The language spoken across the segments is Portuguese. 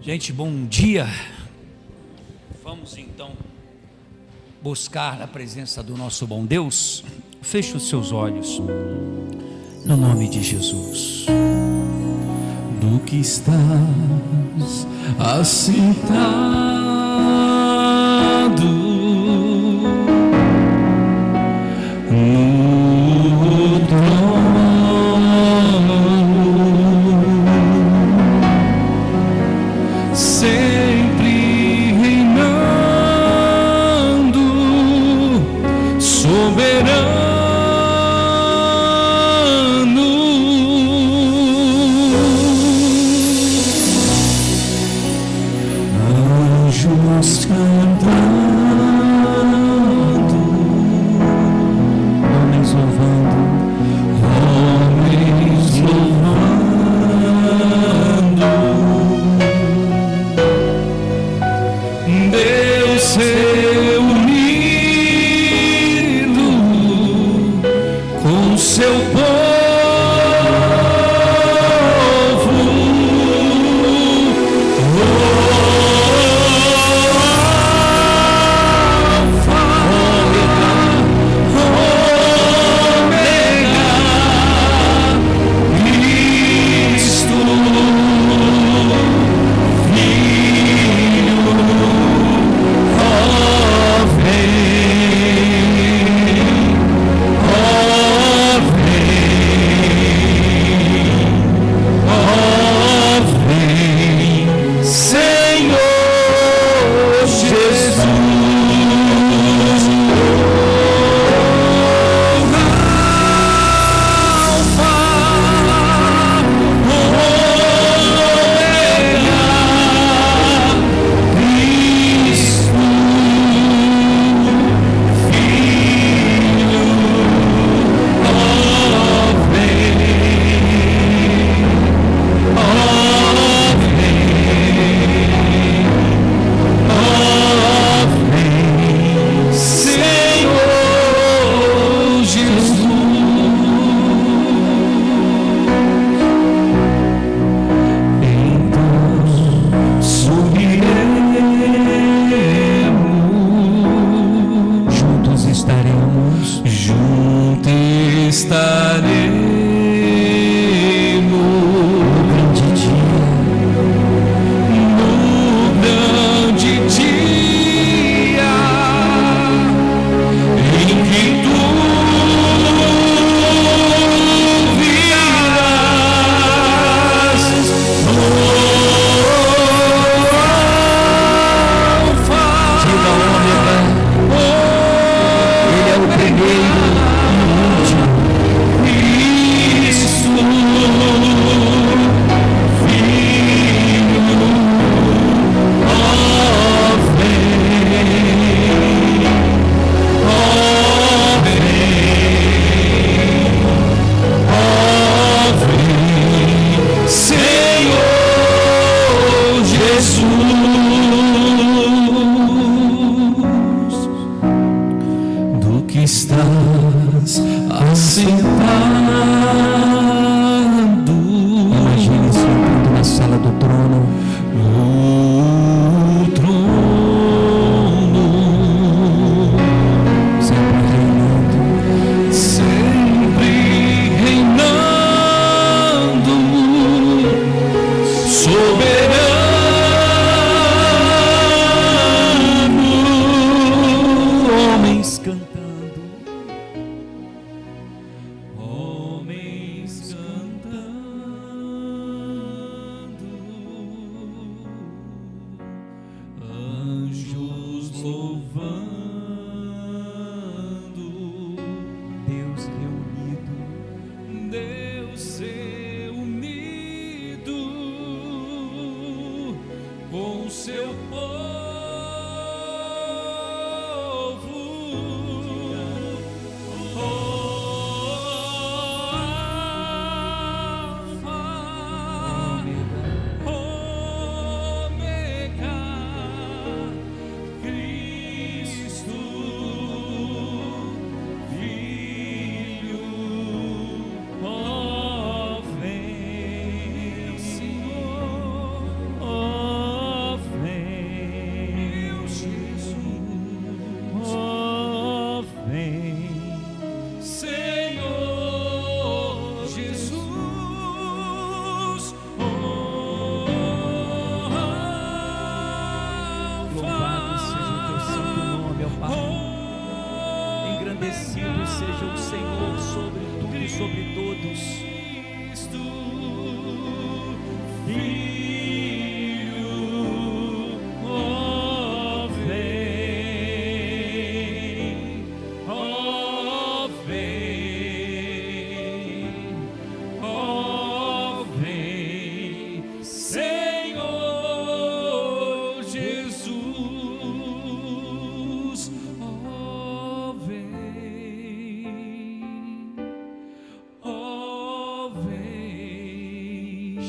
Gente, bom dia. Vamos então buscar a presença do nosso bom Deus. Feche os seus olhos, no nome de Jesus. Do que estás assentado no trono, sempre reinando, soberano. Anjos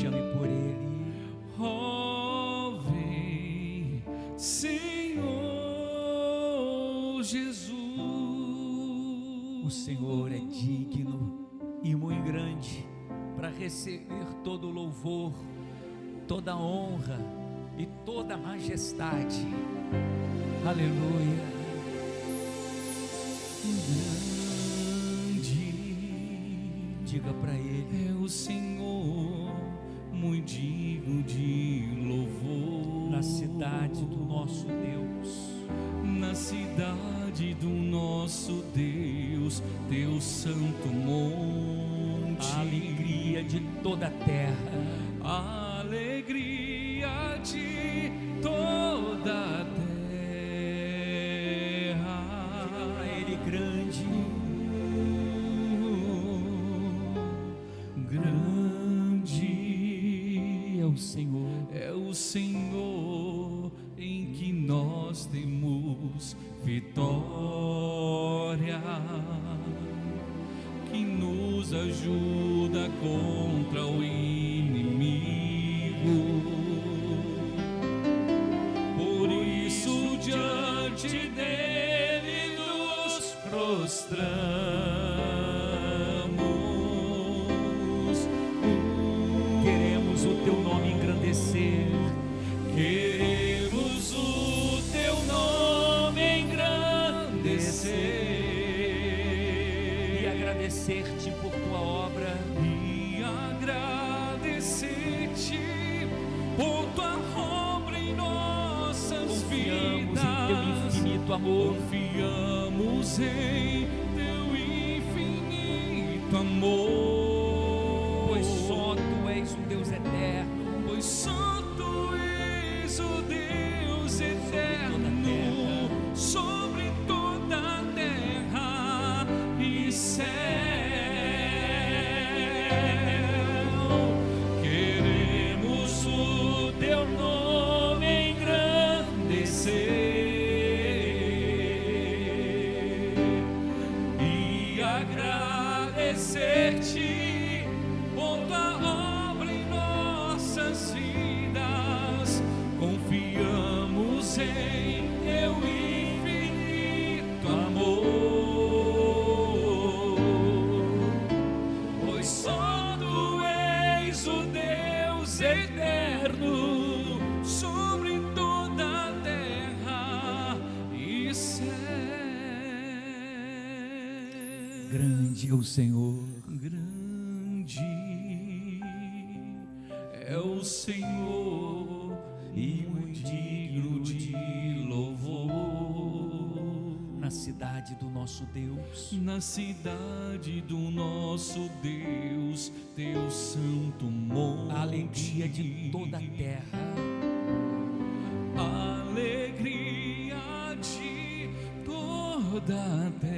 chame por Ele. Oh, vem, Senhor Jesus. O Senhor é digno e muito grande para receber todo louvor, toda honra e toda majestade. Aleluia. Grande Diga para Ele: é o Senhor, muito digno de louvor. na cidade do nosso Deus, na cidade do nosso Deus, teu santo monte, a alegria de toda a terra, a alegria de toda a terra. diga para Ele: grande, grande é o Senhor, é o Senhor em que nós temos vitória, que nos ajuda contra o inimigo. Por isso diante dele nos prostramos. queremos o Teu nome engrandecer, Queremos o teu nome engrandecer e agradecer-te por Tua obra, e agradecer-te por tua obra em nossas confiamos vidas. em Teu infinito amor, Confiamos em teu infinito amor, pois só Tu és um Deus eterno, pois só tu és o Deus eterno sobre toda a terra e céu. Queremos o teu nome engrandecer e agradecer-te por tua obra em nossas vidas. Confiamos em teu infinito amor, pois só tu és o Deus eterno sobre toda a terra e céu. grande é o Senhor, Grande é o Senhor e muito digno de louvor. na cidade do nosso Deus, Na cidade do nosso Deus, teu santo monte, a alegria de toda a terra, a alegria de toda a terra.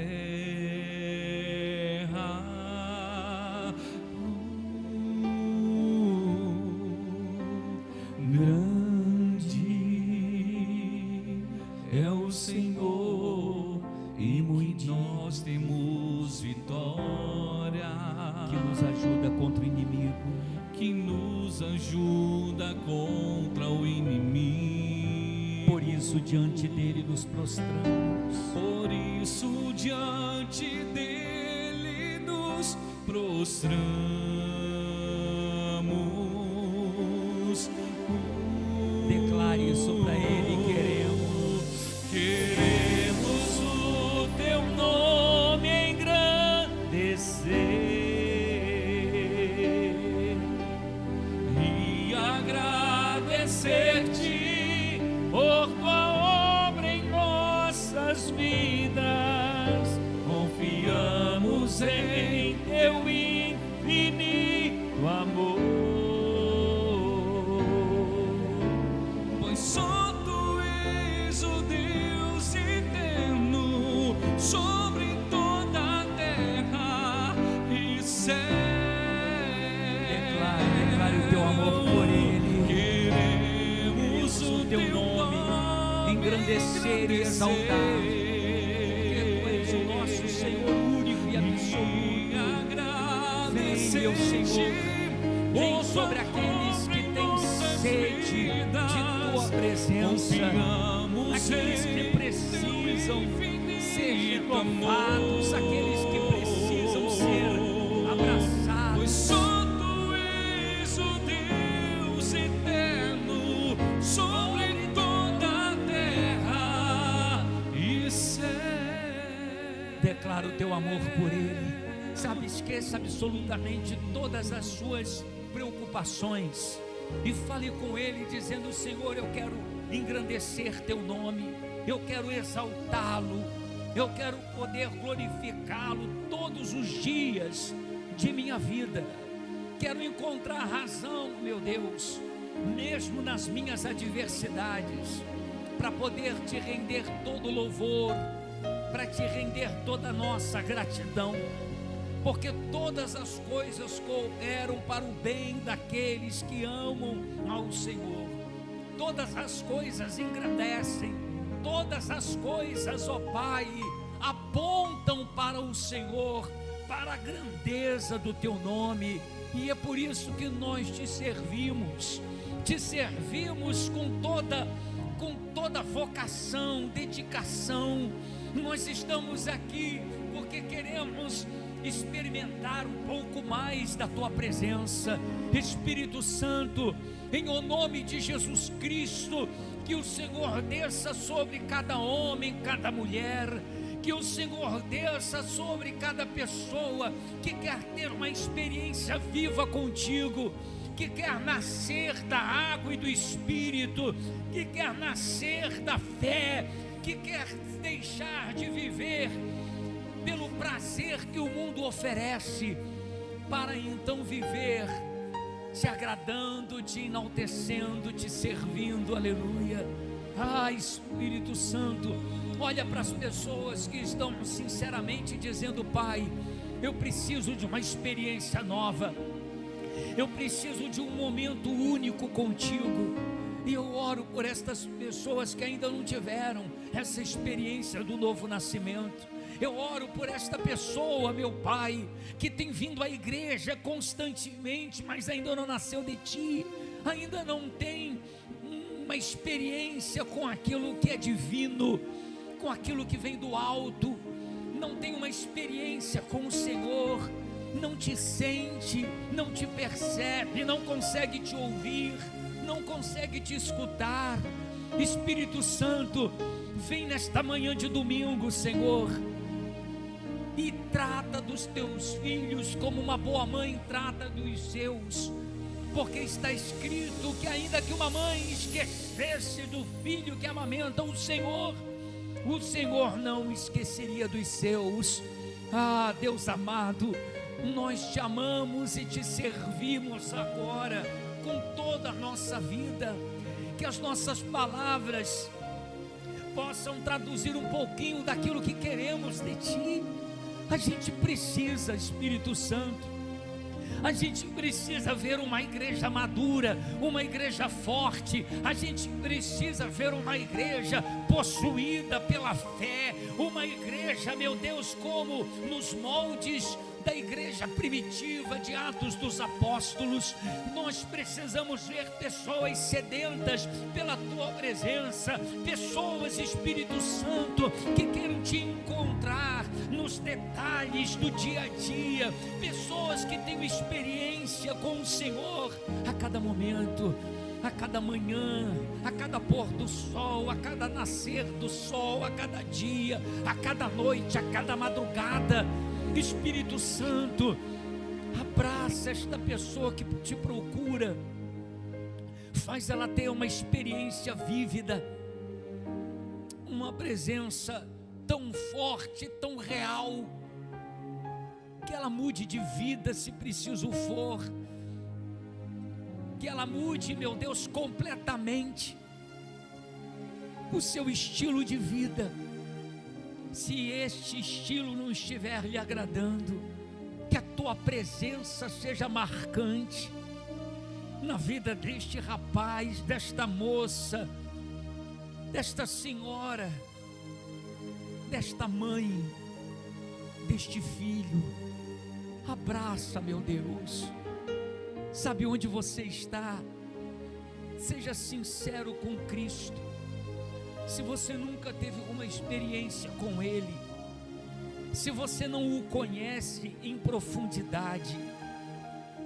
Grande é o Senhor e muito nós temos vitória, que nos ajuda contra o inimigo, que nos ajuda contra o inimigo. por isso diante dele nos prostramos, Por isso diante dele nos prostramos. declare isso para Ele: Queremos o teu nome engrandecer e agradecer-te por tua obra em nossas vidas. Confiamos em teu infinito amor, pois só tu és o Deus eterno sobre toda a terra e céu. declare o teu amor por Ele, Queremos o teu nome engrandecer e exaltar, porque Tu és o nosso Senhor único e absoluto. agradecer Venha, Senhor, Vem sobre aqueles que têm sede de tua presença, aqueles que precisam ser renovados, aqueles que precisam ser abraçados. Pois só tu és o Deus eterno sobre toda a terra e céu. Declara o teu amor por Ele. Sabe, esqueça absolutamente todas as suas preocupações e fale com Ele dizendo: Senhor, eu quero engrandecer teu nome, eu quero exaltá-lo, eu quero poder glorificá-lo todos os dias de minha vida. Quero encontrar razão, meu Deus, mesmo nas minhas adversidades, para poder te render todo louvor, para te render toda a nossa gratidão, porque todas as coisas cooperam para o bem daqueles que amam ao Senhor. Todas as coisas engrandecem, todas as coisas, ó Pai, apontam para o Senhor, para a grandeza do teu nome. E é por isso que nós te servimos com toda vocação, dedicação. Nós estamos aqui porque queremos experimentar um pouco mais da tua presença. Espírito Santo, em o nome de Jesus Cristo, que o Senhor desça sobre cada homem, cada mulher, que o Senhor desça sobre cada pessoa que quer ter uma experiência viva contigo, que quer nascer da água e do Espírito, que quer nascer da fé, que quer deixar de viver pelo prazer que o mundo oferece, para então viver te agradando, te enaltecendo, te servindo. Aleluia. Espírito Santo, olha para as pessoas que estão sinceramente dizendo: Pai, eu preciso de uma experiência nova, eu preciso de um momento único contigo. E eu oro por estas pessoas que ainda não tiveram essa experiência do novo nascimento. Eu oro por esta pessoa, meu Pai, que tem vindo à igreja constantemente, mas ainda não nasceu de Ti, ainda não tem uma experiência com aquilo que é divino, com aquilo que vem do alto, não tem uma experiência com o Senhor, não te sente, não te percebe, não consegue te ouvir, não consegue te escutar. Espírito Santo, vem nesta manhã de domingo, Senhor, e trata dos teus filhos como uma boa mãe trata dos seus, porque está escrito que ainda que uma mãe esquecesse do filho que amamenta, o Senhor não esqueceria dos seus. Deus amado, nós te amamos e te servimos agora com toda a nossa vida. Que as nossas palavras possam traduzir um pouquinho daquilo que queremos de Ti. A gente precisa, Espírito Santo, a gente precisa ver uma igreja madura, uma igreja forte. A gente precisa ver uma igreja possuída pela fé, uma igreja, meu Deus, como nos moldes da igreja primitiva de Atos dos Apóstolos. Nós precisamos ver pessoas sedentas pela Tua presença, pessoas, Espírito Santo, que queiram Te encontrar nos detalhes do dia a dia, pessoas que tenham experiência com o Senhor a cada momento, a cada manhã, a cada pôr do sol, a cada nascer do sol, a cada dia, a cada noite, a cada madrugada. Espírito Santo, abraça esta pessoa que te procura, faz ela ter uma experiência vívida, uma presença tão forte, tão real, que ela mude de vida se preciso for, que ela mude, meu Deus, completamente o seu estilo de vida. Se este estilo não estiver lhe agradando, que a Tua presença seja marcante na vida deste rapaz, desta moça, desta senhora, desta mãe, deste filho. Abraça, meu Deus, Sabe onde você está? Seja sincero com Cristo. Se você nunca teve uma experiência com Ele, se você não o conhece em profundidade,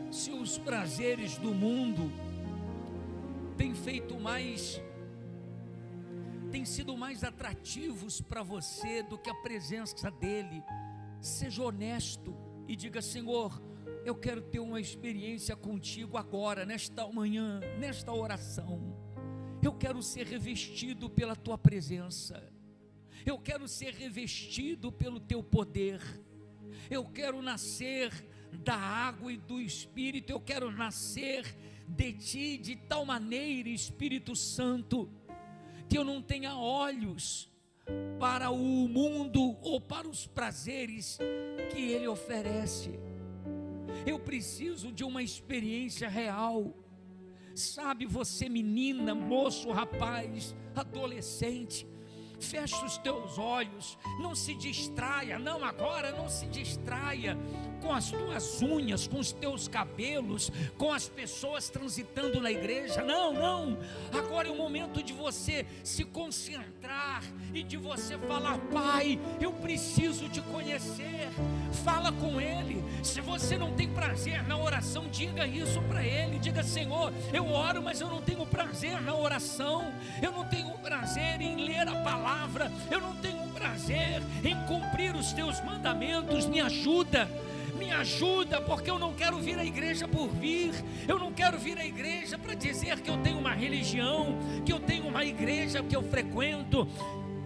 se os prazeres do mundo têm sido mais atrativos para você do que a presença dEle, seja honesto e diga: Senhor, eu quero ter uma experiência contigo agora, nesta manhã, nesta oração. Eu quero ser revestido pela tua presença, eu quero ser revestido pelo teu poder, eu quero nascer da água e do Espírito, eu quero nascer de ti de tal maneira, Espírito Santo, que eu não tenha olhos para o mundo ou para os prazeres que ele oferece. Eu preciso de uma experiência real. Sabe, você menina, moço, rapaz, adolescente, fecha os teus olhos, não se distraia, não agora, não se distraia com as tuas unhas, com os teus cabelos, com as pessoas transitando na igreja, não, agora é o momento de você se concentrar e de você falar: Pai, eu preciso te conhecer. Fala com Ele. Se você não tem prazer na oração, diga isso para Ele, diga: Senhor, eu oro, mas eu não tenho prazer na oração, eu não tenho prazer em ler a palavra, eu não tenho prazer em cumprir os teus mandamentos. Me ajuda, porque eu não quero vir à igreja por vir, eu não quero vir à igreja para dizer que eu tenho uma religião, que eu tenho uma igreja que eu frequento.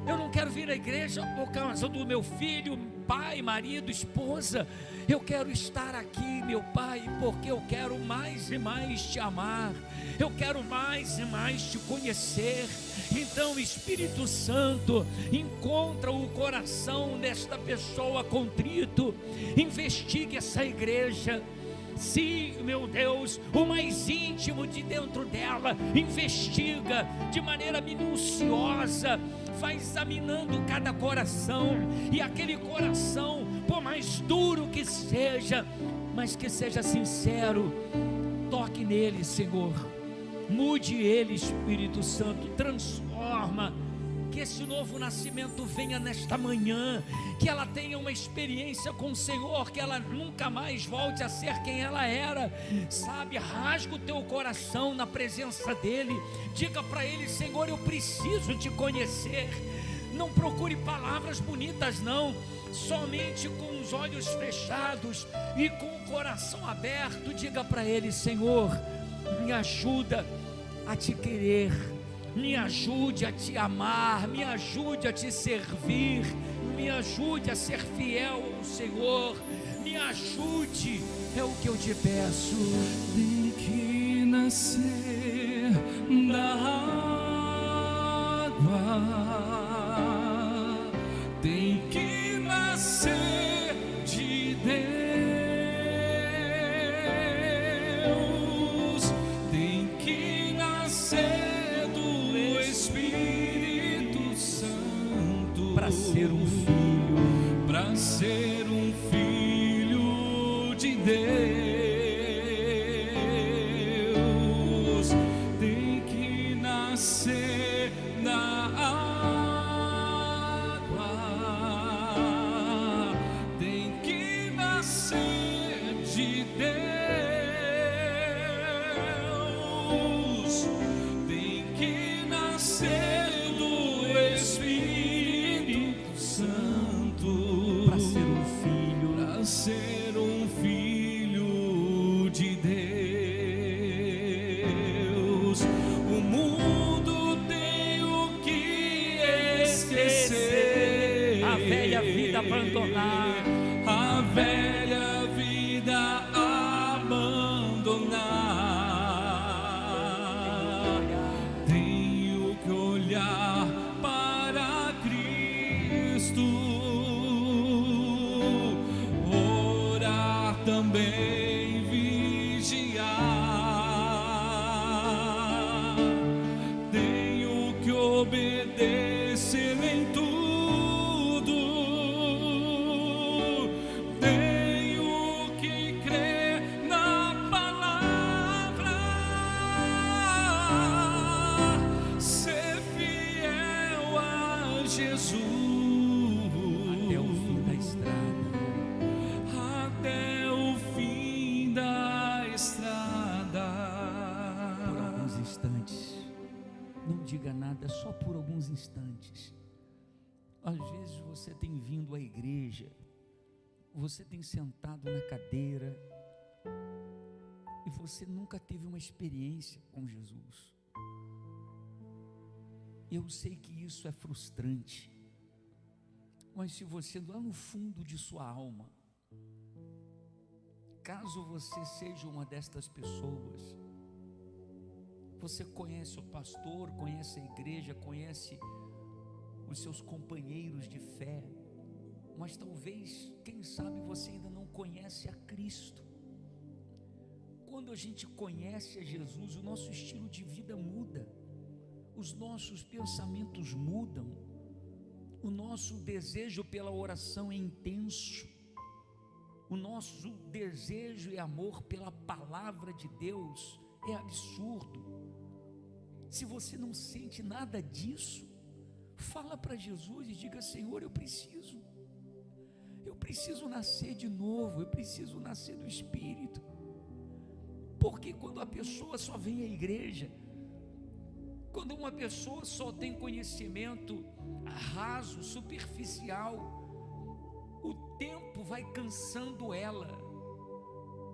Eu não quero vir à igreja por causa do meu filho, pai, marido, esposa. Eu quero estar aqui, meu Pai, porque eu quero mais e mais te amar, eu quero mais e mais te conhecer. Então, Espírito Santo, encontra o coração desta pessoa contrito, investigue essa igreja. Sim, meu Deus, o mais íntimo de dentro dela, investiga de maneira minuciosa, vai examinando cada coração, e aquele coração, por mais duro que seja, mas que seja sincero, toque nele, Senhor, mude ele, Espírito Santo, transforma. Que esse novo nascimento venha nesta manhã, que ela tenha uma experiência com o Senhor, que ela nunca mais volte a ser quem ela era. Sabe, rasga o teu coração na presença dEle, diga para Ele: Senhor, eu preciso te conhecer. Não procure palavras bonitas não, somente com os olhos fechados e com o coração aberto, diga para Ele: Senhor, me ajuda a te querer, me ajude a te amar, me ajude a te servir, me ajude a ser fiel ao Senhor, me ajude, é o que eu te peço. Tem que nascer da água, tem que nascer de Deus, tem que nascer Espírito Santo, para ser um filho, para ser um filho de Deus, tem que nascer na água, tem que nascer de Deus, tem que nascer do Espírito Santo, para ser um filho, para ser um filho de Deus. O mundo tem o que esquecer, a velha vida abandonar, a velha vida abandonar. Tenho que olhar para Cristo, orar também, vigiar. Tenho que obedecer em tudo, estrada. Por alguns instantes, não diga nada, só por alguns instantes. Às vezes você tem vindo à igreja, você tem sentado na cadeira e você nunca teve uma experiência com Jesus. Eu sei que isso é frustrante, mas se você lá no fundo de sua alma, caso você seja uma destas pessoas, você conhece o pastor, conhece a igreja, conhece os seus companheiros de fé, mas talvez, quem sabe, você ainda não conhece a Cristo. Quando a gente conhece a Jesus, o nosso estilo de vida muda, os nossos pensamentos mudam, o nosso desejo pela oração é intenso, o nosso desejo e amor pela palavra de Deus é absurdo. Se você não sente nada disso, fala para Jesus e diga: Senhor, eu preciso nascer de novo, eu preciso nascer do Espírito. Porque quando a pessoa só vem à igreja, quando uma pessoa só tem conhecimento raso, superficial, o tempo vai cansando ela,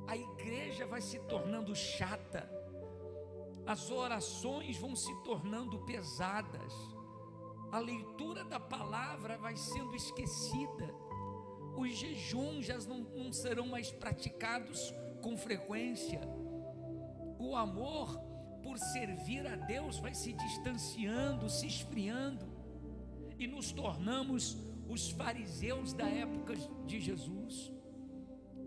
a igreja vai se tornando chata, as orações vão se tornando pesadas, a leitura da palavra vai sendo esquecida, os jejuns já não serão mais praticados com frequência, o amor por servir a Deus vai se distanciando, se esfriando, e nos tornamos os fariseus da época de Jesus,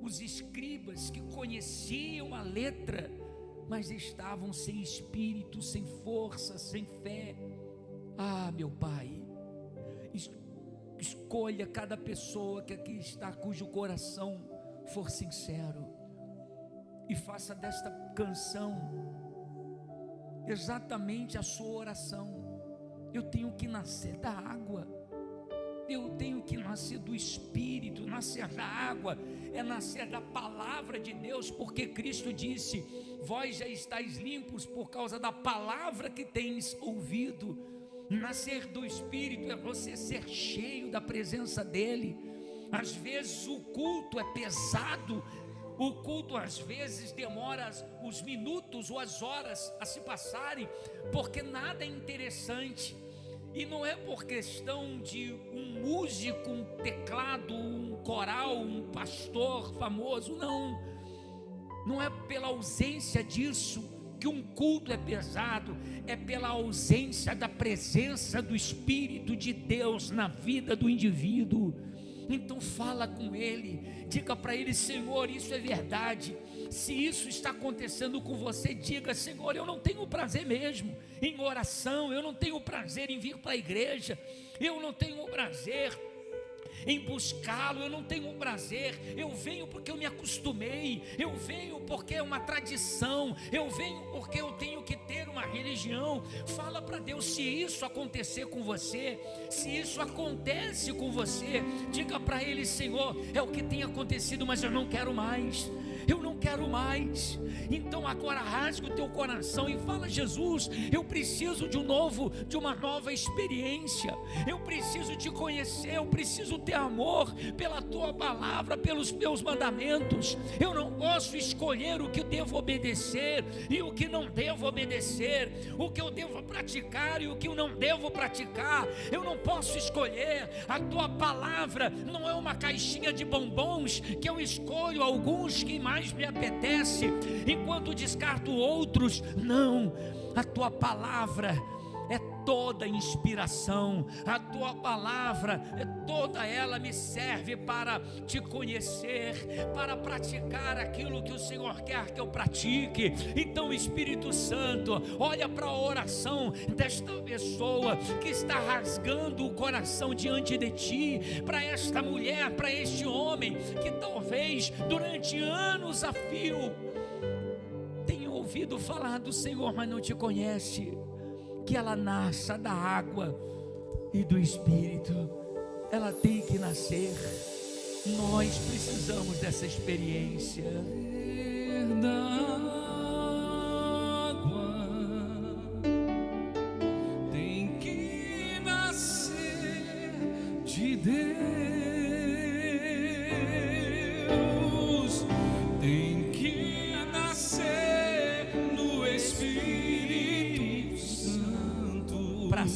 os escribas que conheciam a letra, mas estavam sem espírito, sem força, sem fé. Ah, meu Pai, escolha cada pessoa que aqui está, cujo coração for sincero, e faça desta canção exatamente a sua oração. Eu tenho que nascer da água, eu tenho que nascer do Espírito. Nascer da água é nascer da palavra de Deus, porque Cristo disse: vós já estáis limpos por causa da palavra que tens ouvido. Nascer do Espírito é você ser cheio da presença dEle. Às vezes o culto é pesado, o culto às vezes demora os minutos ou as horas a se passarem, porque nada é interessante. E não é por questão de um músico, um teclado, um coral, um pastor famoso, não. Não é pela ausência disso que um culto é pesado, é pela ausência da presença do Espírito de Deus na vida do indivíduo. Então fala com Ele, diga para Ele: Senhor, isso é verdade. Se isso está acontecendo com você, diga: Senhor, eu não tenho prazer mesmo em oração, eu não tenho prazer em vir para a igreja, eu não tenho prazer em buscá-lo, eu não tenho prazer, eu venho porque eu me acostumei, eu venho porque é uma tradição, eu venho porque eu tenho que ter uma religião. Fala para Deus. Se isso acontecer com você, se isso acontece com você, diga para Ele: Senhor, é o que tem acontecido, mas eu não quero mais, eu não quero mais. Então agora rasga o teu coração e fala: Jesus, eu preciso de uma nova experiência, eu preciso te conhecer, eu preciso ter amor pela tua palavra, pelos teus mandamentos. Eu não posso escolher o que eu devo obedecer e o que não devo obedecer, o que eu devo praticar e o que eu não devo praticar. Eu não posso escolher. A tua palavra não é uma caixinha de bombons que eu escolho alguns que mais me apetece enquanto descarto outros. Não, a tua palavra é toda inspiração, a tua palavra é toda ela me serve para te conhecer, para praticar aquilo que o Senhor quer que eu pratique. Então, Espírito Santo, olha para a oração desta pessoa que está rasgando o coração diante de ti, para esta mulher, para este homem que talvez durante anos a fio tenha ouvido falar do Senhor, mas não te conhece. Que ela nasça da água e do Espírito. Ela tem que nascer. Nós precisamos dessa experiência. beber da água, tem que nascer de Deus, tem que nascer no Espírito Santo para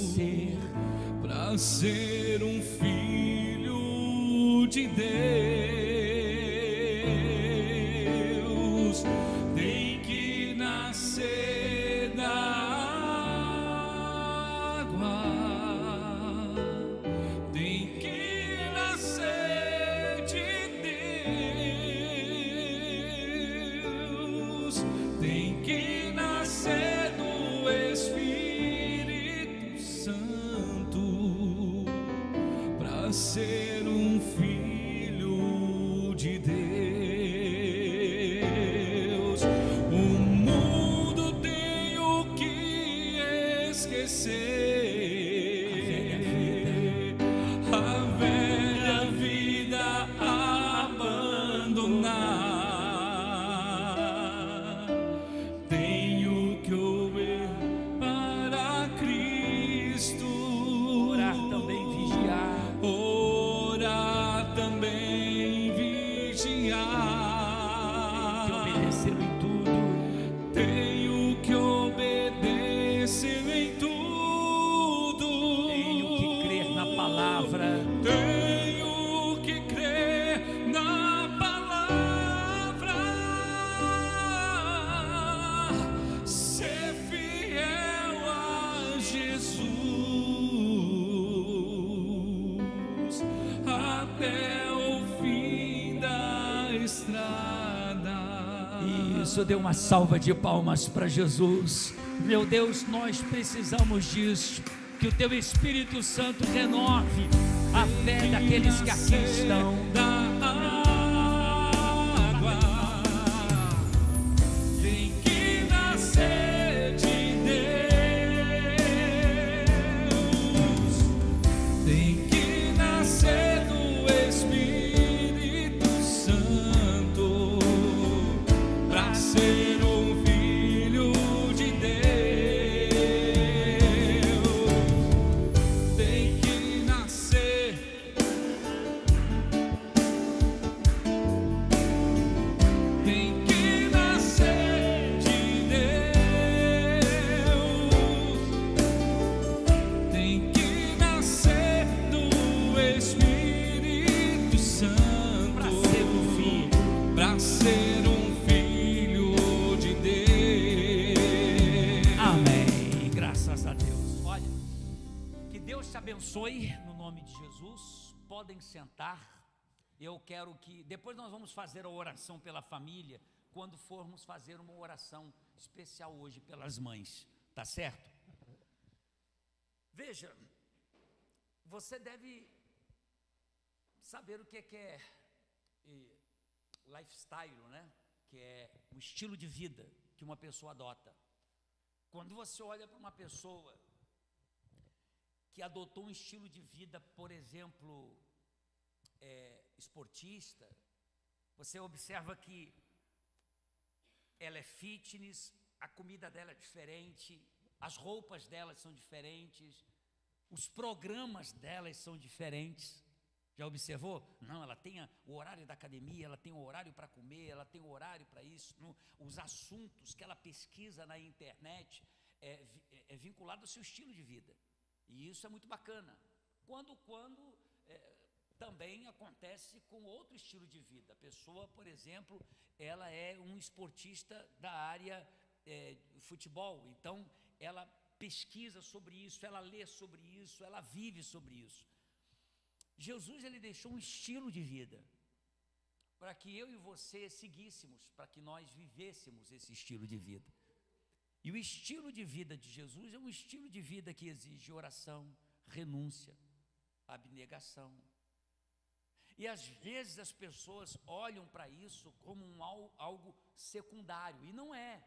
ser um filho de Deus, tem que nascer da água, tem que nascer de Deus, tem que nascer do Espírito Santo para ser um filho de Deus. O mundo tem o que esquecer, a velha vida abandonar. Tenho que ouvir para Cristo, orar também, vigiar, orar também, vigiar. que obedecê-lo em tudo, Tenho que obedecer em tudo. tenho que crer na palavra, Tenho que crer na palavra, ser fiel a Jesus até o fim da estrada. isso, dê uma salva de palmas para Jesus. Meu Deus, nós precisamos disso, que o Teu Espírito Santo renove a fé daqueles que aqui estão. Da água, tem que nascer de Deus, tem que nascer do Espírito Santo para ser um filho de Deus, tem que nascer. Tem que nascer de Deus, tem que nascer do Espírito Santo Para ser um filho. para ser um filho de Deus. Amém. Graças a Deus. Olha, que Deus te abençoe no nome de Jesus. Podem sentar. Eu quero que depois nós vamos fazer a oração pela família, quando formos fazer uma oração especial hoje pelas mães, tá certo? Veja, você deve saber o que é lifestyle, né? Que é o estilo de vida que uma pessoa adota. Quando você olha para uma pessoa que adotou um estilo de vida, por exemplo, esportista, você observa que ela é fitness, a comida dela é diferente, as roupas dela são diferentes, os programas delas são diferentes. Já observou? Não, ela tem o horário da academia, ela tem o horário para comer, ela tem o horário para isso. Os assuntos que ela pesquisa na internet é vinculado ao seu estilo de vida. E isso é muito bacana. Quando também acontece com outro estilo de vida. A pessoa, por exemplo, ela é um esportista da área de futebol, então ela pesquisa sobre isso, ela lê sobre isso, ela vive sobre isso. Jesus, ele deixou um estilo de vida para que eu e você seguíssemos, para que nós vivêssemos esse estilo de vida. E o estilo de vida de Jesus é um estilo de vida que exige oração, renúncia, abnegação. E às vezes as pessoas olham para isso como algo secundário, e não é.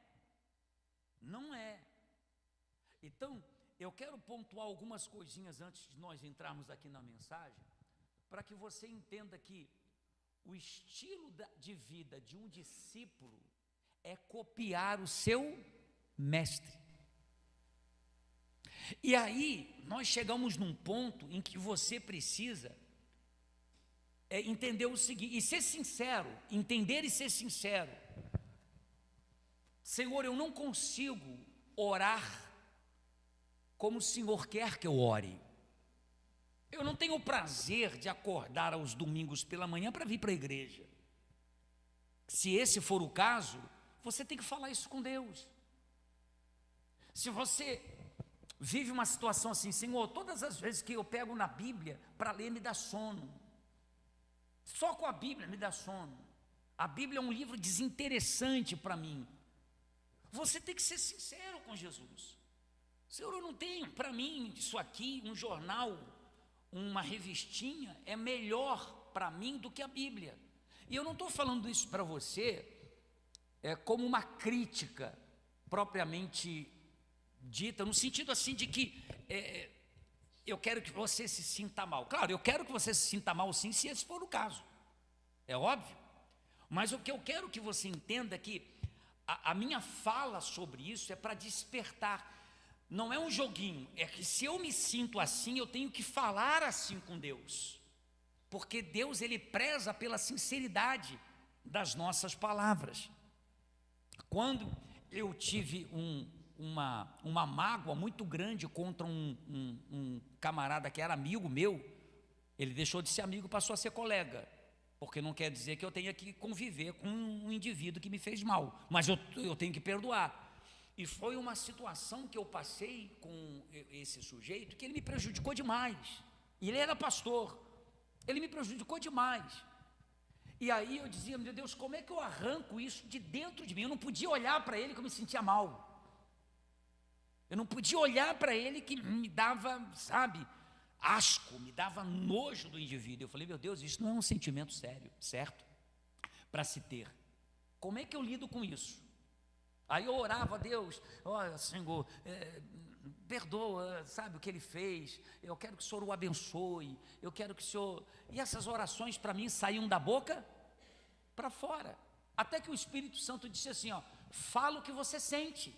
Não é. Então, eu quero pontuar algumas coisinhas antes de nós entrarmos aqui na mensagem, para que você entenda que o estilo de vida de um discípulo é copiar o seu mestre. E aí, nós chegamos num ponto em que você precisa entender o seguinte, e ser sincero, entender e ser sincero. Senhor, eu não consigo orar como o Senhor quer que eu ore. Eu não tenho o prazer de acordar aos domingos pela manhã para vir para a igreja. Se esse for o caso, você tem que falar isso com Deus. Se você vive uma situação assim, Senhor, todas as vezes que eu pego na Bíblia para ler, me dá sono. Só com a Bíblia me dá sono. A Bíblia é um livro desinteressante para mim. Você tem que ser sincero com Jesus. Senhor, eu não tenho, para mim, isso aqui, um jornal, uma revistinha, é melhor para mim do que a Bíblia. E eu não estou falando isso para você como uma crítica propriamente dita, no sentido assim de que eu quero que você se sinta mal. Claro, eu quero que você se sinta mal sim, se esse for o caso, é óbvio. Mas o que eu quero que você entenda é que a minha fala sobre isso é para despertar. Não é um joguinho, é que se eu me sinto assim, eu tenho que falar assim com Deus, porque Deus, Ele preza pela sinceridade das nossas palavras. Quando eu tive uma mágoa muito grande contra um camarada que era amigo meu, ele deixou de ser amigo e passou a ser colega, porque não quer dizer que eu tenha que conviver com um indivíduo que me fez mal, mas eu tenho que perdoar. E foi uma situação que eu passei com esse sujeito que ele me prejudicou demais. E ele era pastor, ele me prejudicou demais. E aí eu dizia, meu Deus, como é que eu arranco isso de dentro de mim? Eu não podia olhar para ele que eu me sentia mal. Eu não podia olhar para ele que me dava, sabe, asco, me dava nojo do indivíduo. Eu falei, meu Deus, isso não é um sentimento sério, certo? Para se ter. Como é que eu lido com isso? Aí eu orava a Deus, olha, Senhor, perdoa, sabe o que ele fez, eu quero que o Senhor o abençoe, eu quero que o Senhor... E essas orações para mim saíam da boca para fora, até que o Espírito Santo disse assim, ó, fala o que você sente.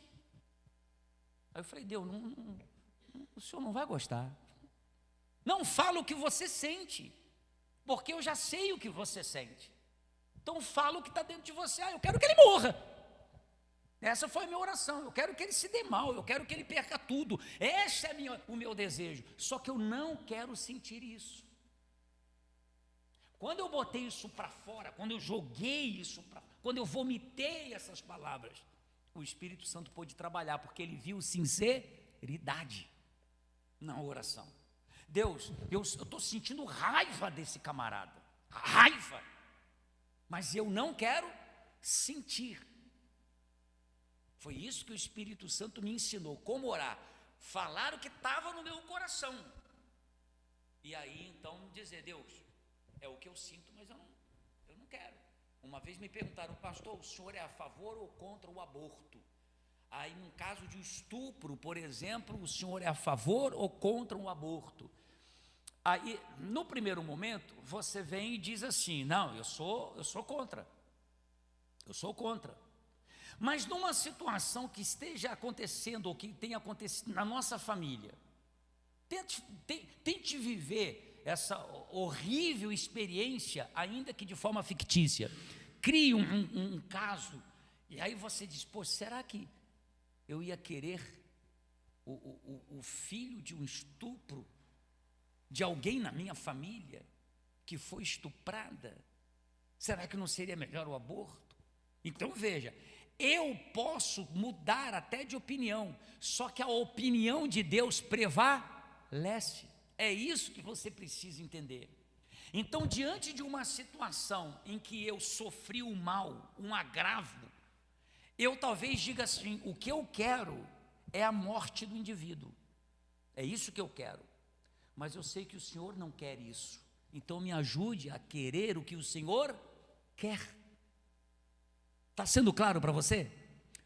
Aí eu falei, Deus, o Senhor não vai gostar. Não, fala o que você sente, porque eu já sei o que você sente. Então fala o que está dentro de você, eu quero que ele morra. Essa foi a minha oração, eu quero que ele se dê mal, eu quero que ele perca tudo, esse é o meu desejo, só que eu não quero sentir isso. Quando eu botei isso para fora, quando eu joguei isso para fora, quando eu vomitei essas palavras, o Espírito Santo pôde trabalhar, porque ele viu sinceridade na oração. Deus, eu estou sentindo raiva desse camarada, raiva, mas eu não quero sentir. Foi isso que o Espírito Santo me ensinou, como orar, falar o que estava no meu coração. E aí então dizer, Deus, é o que eu sinto, mas eu não quero. Uma vez me perguntaram, pastor, o senhor é a favor ou contra o aborto? Aí num caso de estupro, por exemplo, o senhor é a favor ou contra o aborto? Aí no primeiro momento você vem e diz assim, não, eu sou contra, eu sou contra. Mas numa situação que esteja acontecendo ou que tenha acontecido na nossa família, tente viver essa horrível experiência, ainda que de forma fictícia. Crie um caso, e aí você diz, pô, será que eu ia querer o filho de um estupro de alguém na minha família que foi estuprada? Será que não seria melhor o aborto? Então veja, eu posso mudar até de opinião, só que a opinião de Deus prevalece. É isso que você precisa entender. Então, diante de uma situação em que eu sofri o mal, um agravo, eu talvez diga assim, o que eu quero é a morte do indivíduo. É isso que eu quero. Mas eu sei que o Senhor não quer isso. Então me ajude a querer o que o Senhor quer. Está sendo claro para você?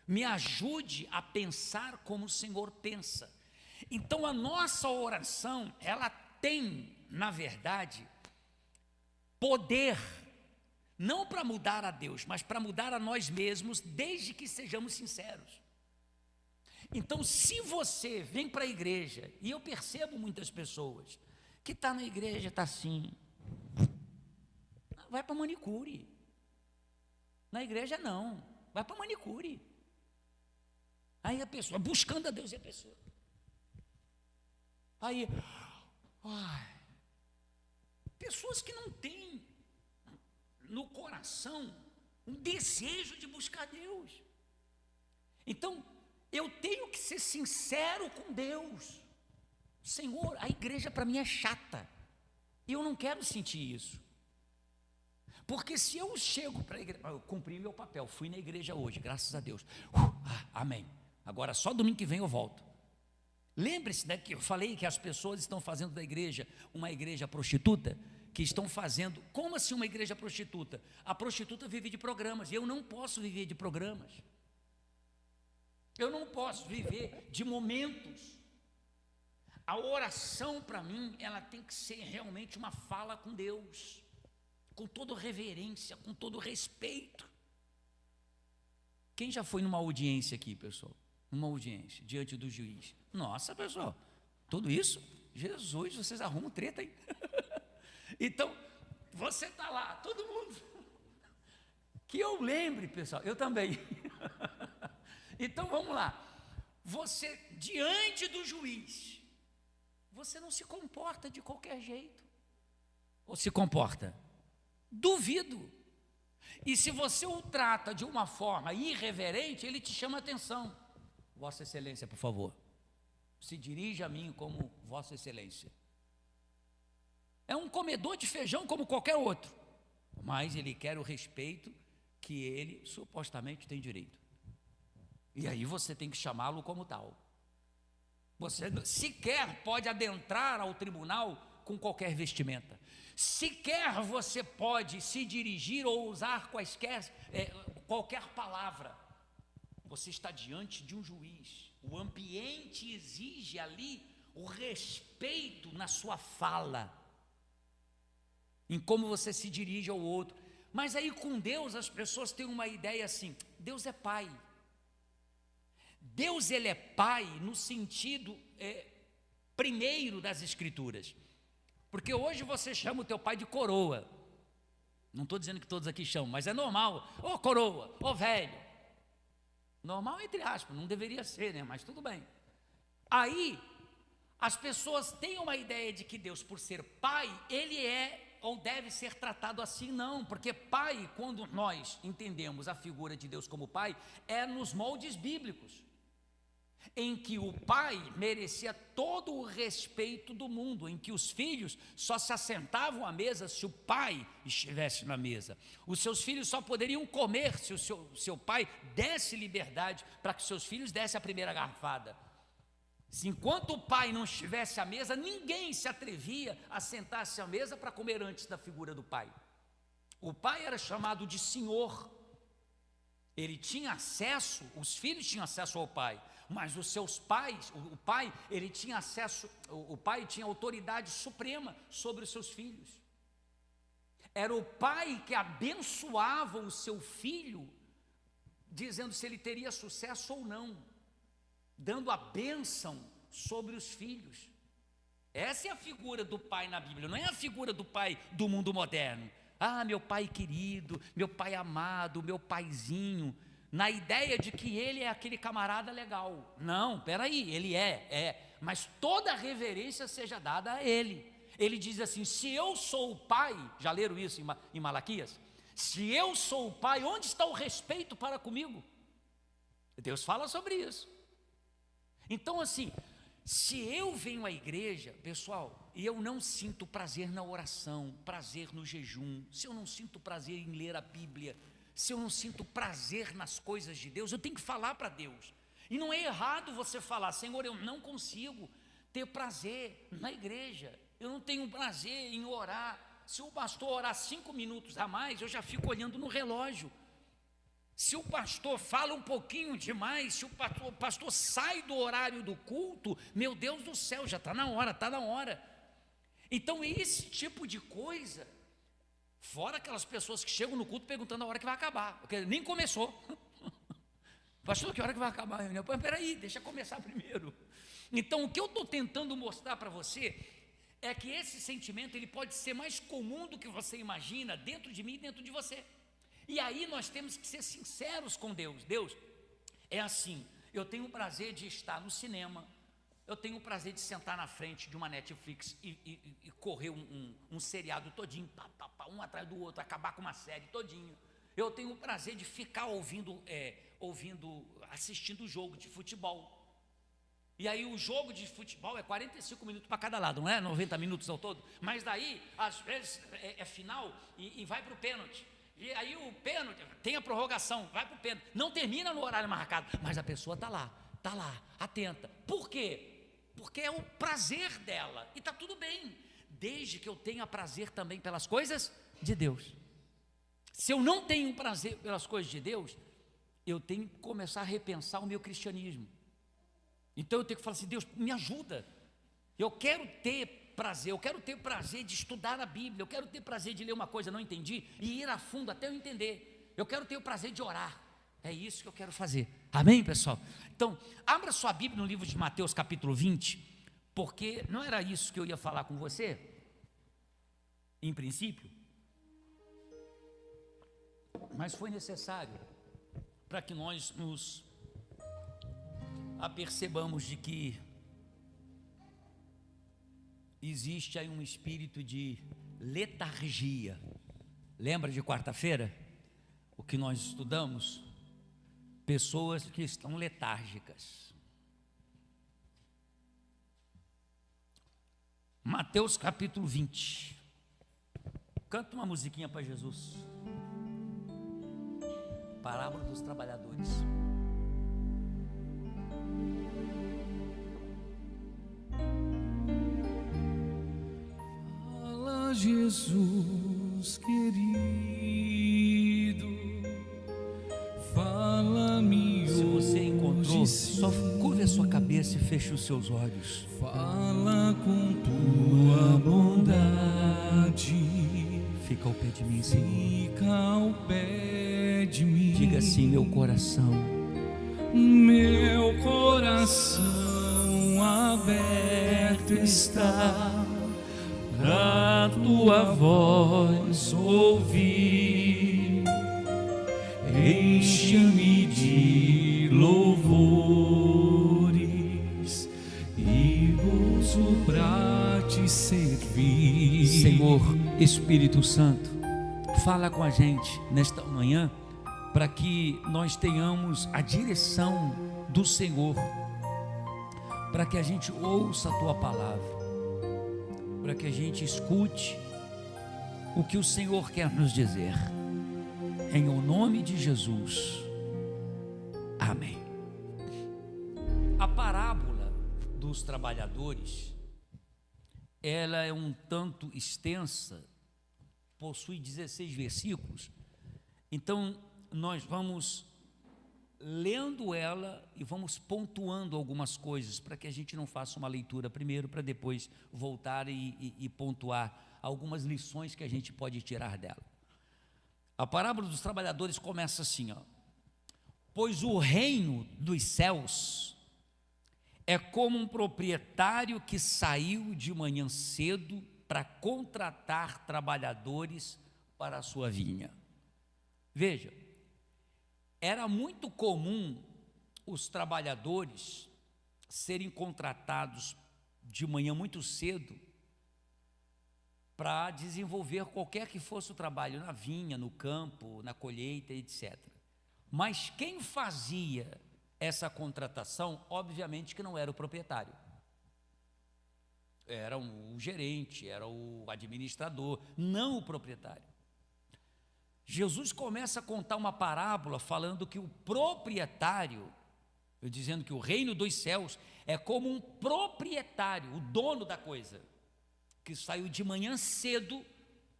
Me ajude a pensar como o Senhor pensa. Então a nossa oração, ela tem, na verdade, poder Não para mudar a Deus, mas para mudar a nós mesmos, desde que sejamos sinceros. Então, se você vem para a igreja, e eu percebo muitas pessoas que está na igreja, está assim, vai para manicure. Na igreja não, vai para manicure. Aí a pessoa, buscando a Deus, e a pessoa. Aí, pessoas que não têm no coração um desejo de buscar Deus. Então, eu tenho que ser sincero com Deus. Senhor, a igreja para mim é chata. E eu não quero sentir isso. Porque se eu chego para a igreja, eu cumpri meu papel, fui na igreja hoje, graças a Deus. Amém. Agora só domingo que vem eu volto. Lembre-se, né, que eu falei que as pessoas estão fazendo da igreja uma igreja prostituta, que estão fazendo, como assim uma igreja prostituta? A prostituta vive de programas, e eu não posso viver de programas. Eu não posso viver de momentos. A oração para mim, ela tem que ser realmente uma fala com Deus, com toda reverência, com todo respeito. Quem já foi numa audiência aqui, pessoal? Uma audiência, diante do juiz. Nossa, pessoal, tudo isso? Jesus, vocês arrumam treta, hein? Então, você está lá, todo mundo. Que eu lembre, pessoal, eu também. Então, vamos lá. Você, diante do juiz, você não se comporta de qualquer jeito. Ou se comporta? Duvido. E se você o trata de uma forma irreverente, ele te chama atenção. Vossa Excelência, por favor, se dirija a mim como Vossa Excelência. É um comedor de feijão como qualquer outro, mas ele quer o respeito que ele supostamente tem direito. E aí você tem que chamá-lo como tal. Você sequer pode adentrar ao tribunal com qualquer vestimenta. Sequer você pode se dirigir ou usar qualquer palavra. Você está diante de um juiz. O ambiente exige ali o respeito na sua fala, em como você se dirige ao outro. Mas aí com Deus as pessoas têm uma ideia assim: Deus é pai. Deus, ele é pai no sentido primeiro das escrituras. Porque hoje você chama o teu pai de coroa. Não estou dizendo que todos aqui chamam, mas é normal. Ô coroa, ô velho. Normal entre aspas, não deveria ser, né? Mas tudo bem. Aí, as pessoas têm uma ideia de que Deus, por ser pai, ele é ou deve ser tratado assim. Não, porque pai, quando nós entendemos a figura de Deus como pai, é nos moldes bíblicos, em que o pai merecia todo o respeito do mundo, em que os filhos só se assentavam à mesa se o pai estivesse na mesa. Os seus filhos só poderiam comer se o seu pai desse liberdade para que seus filhos dessem a primeira garfada. Enquanto o pai não estivesse à mesa, ninguém se atrevia a sentar-se à mesa para comer antes da figura do pai. O pai era chamado de senhor. Ele tinha acesso, os filhos tinham acesso ao pai, mas os seus pais, o pai, ele tinha acesso, o pai tinha autoridade suprema sobre os seus filhos. Era o pai que abençoava o seu filho, dizendo se ele teria sucesso ou não, dando a bênção sobre os filhos. Essa é a figura do pai na Bíblia, não é a figura do pai do mundo moderno. Ah, meu pai querido, meu pai amado, meu paizinho, na ideia de que ele é aquele camarada legal. Não, peraí, ele mas toda a reverência seja dada a ele. Ele diz assim: se eu sou o pai, já leram isso em Malaquias? Se eu sou o pai, onde está o respeito para comigo? Deus fala sobre isso. Então assim, se eu venho à igreja, pessoal, e eu não sinto prazer na oração, prazer no jejum, se eu não sinto prazer em ler a Bíblia, se eu não sinto prazer nas coisas de Deus, eu tenho que falar para Deus. E não é errado você falar: Senhor, eu não consigo ter prazer na igreja, eu não tenho prazer em orar. Se o pastor orar 5 minutos a mais, eu já fico olhando no relógio. Se o pastor fala um pouquinho demais, se o pastor sai do horário do culto, meu Deus do céu, já está na hora, está na hora. Então esse tipo de coisa Fora aquelas pessoas que chegam no culto perguntando a hora que vai acabar, porque nem começou. Pastor, que hora que vai acabar a reunião? Peraí, deixa começar primeiro. Então, o que eu estou tentando mostrar para você é que esse sentimento ele pode ser mais comum do que você imagina dentro de mim e dentro de você. E aí nós temos que ser sinceros com Deus. Deus, é assim, eu tenho o prazer de estar no cinema, eu tenho o prazer de sentar na frente de uma Netflix e correr um seriado todinho, um atrás do outro, acabar com uma série todinho. Eu tenho o prazer de ficar assistindo o jogo de futebol. E aí o jogo de futebol é 45 minutos para cada lado, não é? 90 minutos ao todo. Mas daí, às vezes, é final e vai para o pênalti. E aí o pênalti, tem a prorrogação, vai para o pênalti. Não termina no horário marcado, mas a pessoa está lá, atenta. Por quê? Porque é o prazer dela. E está tudo bem, desde que eu tenha prazer também pelas coisas de Deus. Se eu não tenho prazer pelas coisas de Deus, eu tenho que começar a repensar o meu cristianismo. Então eu tenho que falar assim, Deus, me ajuda. Eu quero ter prazer de estudar a Bíblia, eu quero ter prazer de ler uma coisa, não entendi, e ir a fundo até eu entender. Eu quero ter o prazer de orar. É isso que eu quero fazer. Amém, pessoal? Então, abra sua Bíblia no livro de Mateus capítulo 20, porque não era isso que eu ia falar com você, em princípio, mas foi necessário para que nós nos apercebamos de que existe aí um espírito de letargia. Lembra de quarta-feira? O que nós estudamos? Pessoas que estão letárgicas. Mateus capítulo 20. Canta uma musiquinha para Jesus. Parábola dos trabalhadores. Fala, Jesus querido, fala-me. Se você encontrou, só curva a sua cabeça e feche os seus olhos. Fala com tua bondade. Fica ao pé de mim, Senhor. Fica ao pé de mim. Diga assim, meu coração aberto está pra tua voz ouvir. Enche-me de louvores e gozo pra te servir. Senhor Espírito Santo, fala com a gente nesta manhã, para que nós tenhamos a direção do Senhor, para que a gente ouça a tua palavra, para que a gente escute o que o Senhor quer nos dizer, em o nome de Jesus, amém. A parábola dos trabalhadores, ela é um tanto extensa, possui 16 versículos, então nós vamos lendo ela e vamos pontuando algumas coisas, para que a gente não faça uma leitura primeiro, para depois voltar e pontuar algumas lições que a gente pode tirar dela. A parábola dos trabalhadores começa assim, ó: pois o reino dos céus é como um proprietário que saiu de manhã cedo para contratar trabalhadores para a sua vinha. Veja, era muito comum os trabalhadores serem contratados de manhã muito cedo para desenvolver qualquer que fosse o trabalho na vinha, no campo, na colheita, etc. Mas quem fazia essa contratação, obviamente que não era o proprietário. Era o gerente, era o administrador, não o proprietário. Jesus começa a contar uma parábola falando que o proprietário, dizendo que o reino dos céus é como um proprietário, o dono da coisa, que saiu de manhã cedo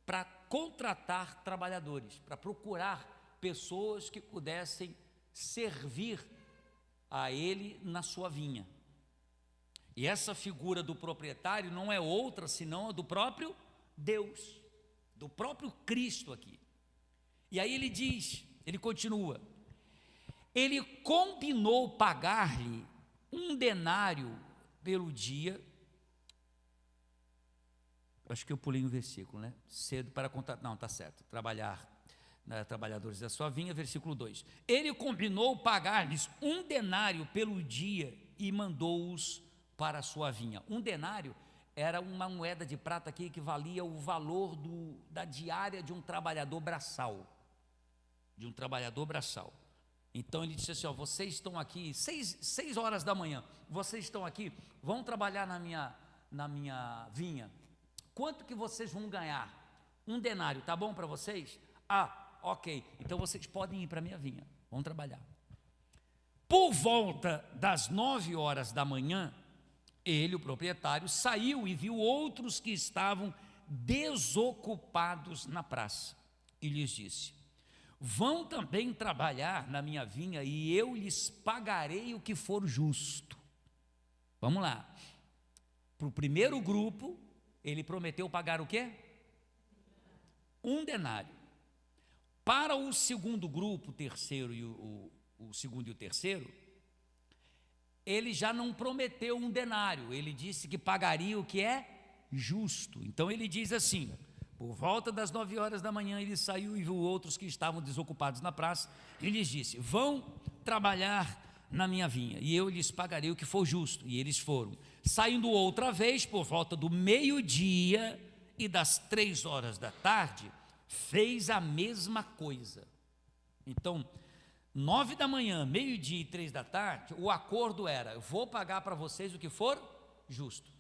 para contratar trabalhadores, para procurar pessoas que pudessem servir a ele na sua vinha. E essa figura do proprietário não é outra senão a do próprio Deus. do próprio Cristo aqui. E aí ele diz, ele continua, ele combinou pagar-lhe 1 denário pelo dia. Acho que eu pulei um versículo, né? Cedo para contar, não, está certo, trabalhadores da sua vinha, versículo 2. Ele combinou pagar-lhes 1 denário pelo dia e mandou-os para a sua vinha. 1 denário era uma moeda de prata que equivalia ao valor da diária de um trabalhador braçal. Então ele disse assim, ó, vocês estão aqui, 6 horas da manhã, vocês estão aqui, vão trabalhar na minha vinha. Quanto que vocês vão ganhar? 1 denário, tá bom para vocês? Ah, ok, então vocês podem ir para a minha vinha, vão trabalhar. Por volta das 9 horas da manhã, ele, o proprietário, saiu e viu outros que estavam desocupados na praça. E lhes disse, vão também trabalhar na minha vinha e eu lhes pagarei o que for justo. Vamos lá. Para o primeiro grupo, ele prometeu pagar o quê? 1 denário. Para o segundo grupo, o terceiro e o segundo e o terceiro, ele já não prometeu 1 denário, ele disse que pagaria o que é justo. Então ele diz assim, por volta das 9 horas da manhã ele saiu e viu outros que estavam desocupados na praça, e lhes disse, vão trabalhar na minha vinha, e eu lhes pagarei o que for justo. E eles foram. Saindo outra vez, por volta do meio-dia e das 3 horas da tarde, fez a mesma coisa. Então, 9 da manhã, meio-dia e 3 da tarde, o acordo era, eu vou pagar para vocês o que for justo.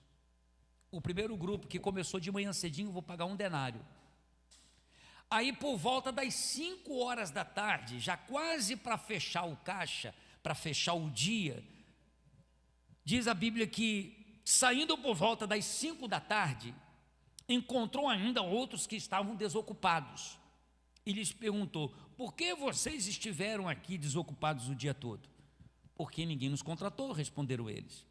O primeiro grupo que começou de manhã cedinho, vou pagar 1 denário. Aí por volta das 5 horas da tarde, já quase para fechar o caixa, para fechar o dia, diz a Bíblia que saindo por volta das 5 da tarde, encontrou ainda outros que estavam desocupados. E lhes perguntou, por que vocês estiveram aqui desocupados o dia todo? Porque ninguém nos contratou, responderam eles.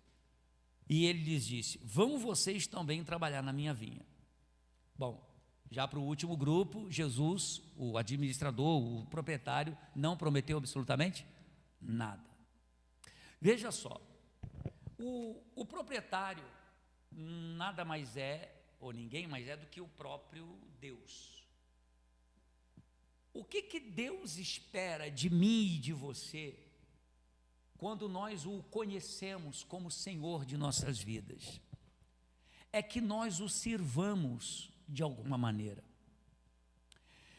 E ele lhes disse, vão vocês também trabalhar na minha vinha. Bom, já para o último grupo, Jesus, o administrador, o proprietário, não prometeu absolutamente nada. Veja só, o proprietário nada mais é, ou ninguém mais é do que o próprio Deus. O que Deus espera de mim e de você quando nós o conhecemos como Senhor de nossas vidas? É que nós o sirvamos de alguma maneira.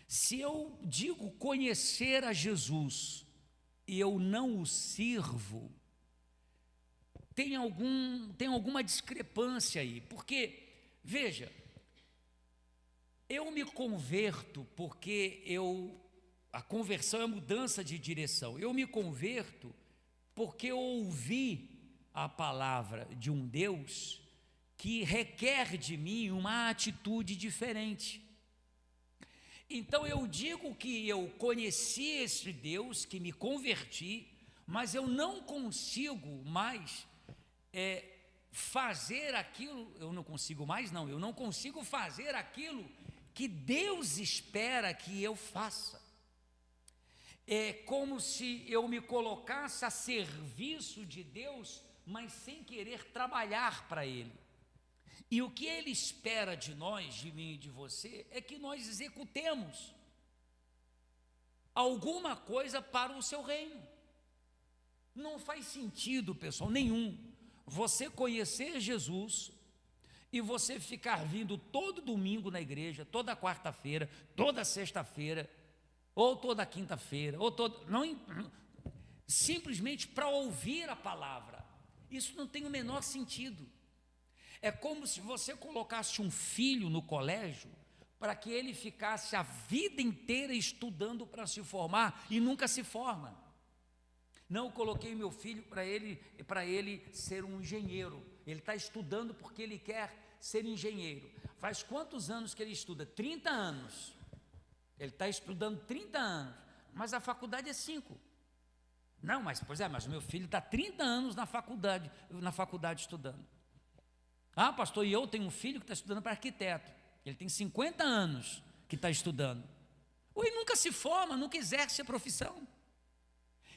Se eu digo conhecer a Jesus e eu não o sirvo, tem alguma discrepância aí, porque, veja, eu me converto porque a conversão é mudança de direção. Eu me converto porque eu ouvi a palavra de um Deus que requer de mim uma atitude diferente. Então eu digo que eu conheci esse Deus, que me converti, mas eu não consigo mais fazer aquilo, eu não consigo fazer aquilo que Deus espera que eu faça. É como se eu me colocasse a serviço de Deus, mas sem querer trabalhar para Ele. E o que Ele espera de nós, de mim e de você, é que nós executemos alguma coisa para o seu reino. Não faz sentido, pessoal, nenhum, você conhecer Jesus e você ficar vindo todo domingo na igreja, toda quarta-feira, toda sexta-feira, ou toda quinta-feira, simplesmente para ouvir a palavra. Isso não tem o menor sentido. É como se você colocasse um filho no colégio para que ele ficasse a vida inteira estudando para se formar e nunca se forma. Não, eu coloquei meu filho para ele ser um engenheiro. Ele está estudando porque ele quer ser engenheiro. Faz quantos anos que ele estuda? 30 anos. Ele está estudando 30 anos, mas a faculdade é 5. Não, mas o meu filho está 30 anos na faculdade estudando. Ah, pastor, e eu tenho um filho que está estudando para arquiteto. Ele tem 50 anos que está estudando. Ou ele nunca se forma, nunca exerce a profissão.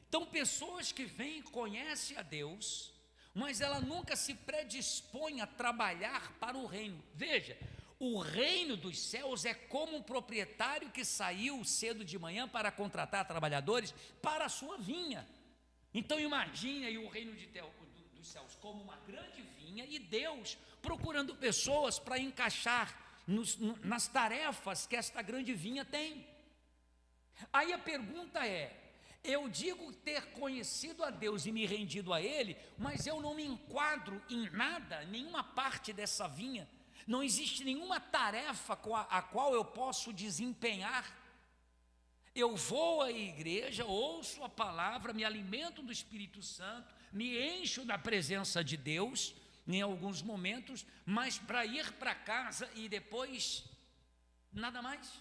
Então, pessoas que vêm e conhecem a Deus, mas ela nunca se predispõe a trabalhar para o reino. Veja, o reino dos céus é como um proprietário que saiu cedo de manhã para contratar trabalhadores para a sua vinha. Então imagine aí o reino dos céus como uma grande vinha e Deus procurando pessoas para encaixar nas tarefas que esta grande vinha tem. Aí a pergunta é, eu digo ter conhecido a Deus e me rendido a Ele, mas eu não me enquadro em nada, nenhuma parte dessa vinha, não existe nenhuma tarefa a qual eu posso desempenhar. Eu vou à igreja, ouço a palavra, me alimento do Espírito Santo, me encho da presença de Deus em alguns momentos, mas para ir para casa e depois nada mais.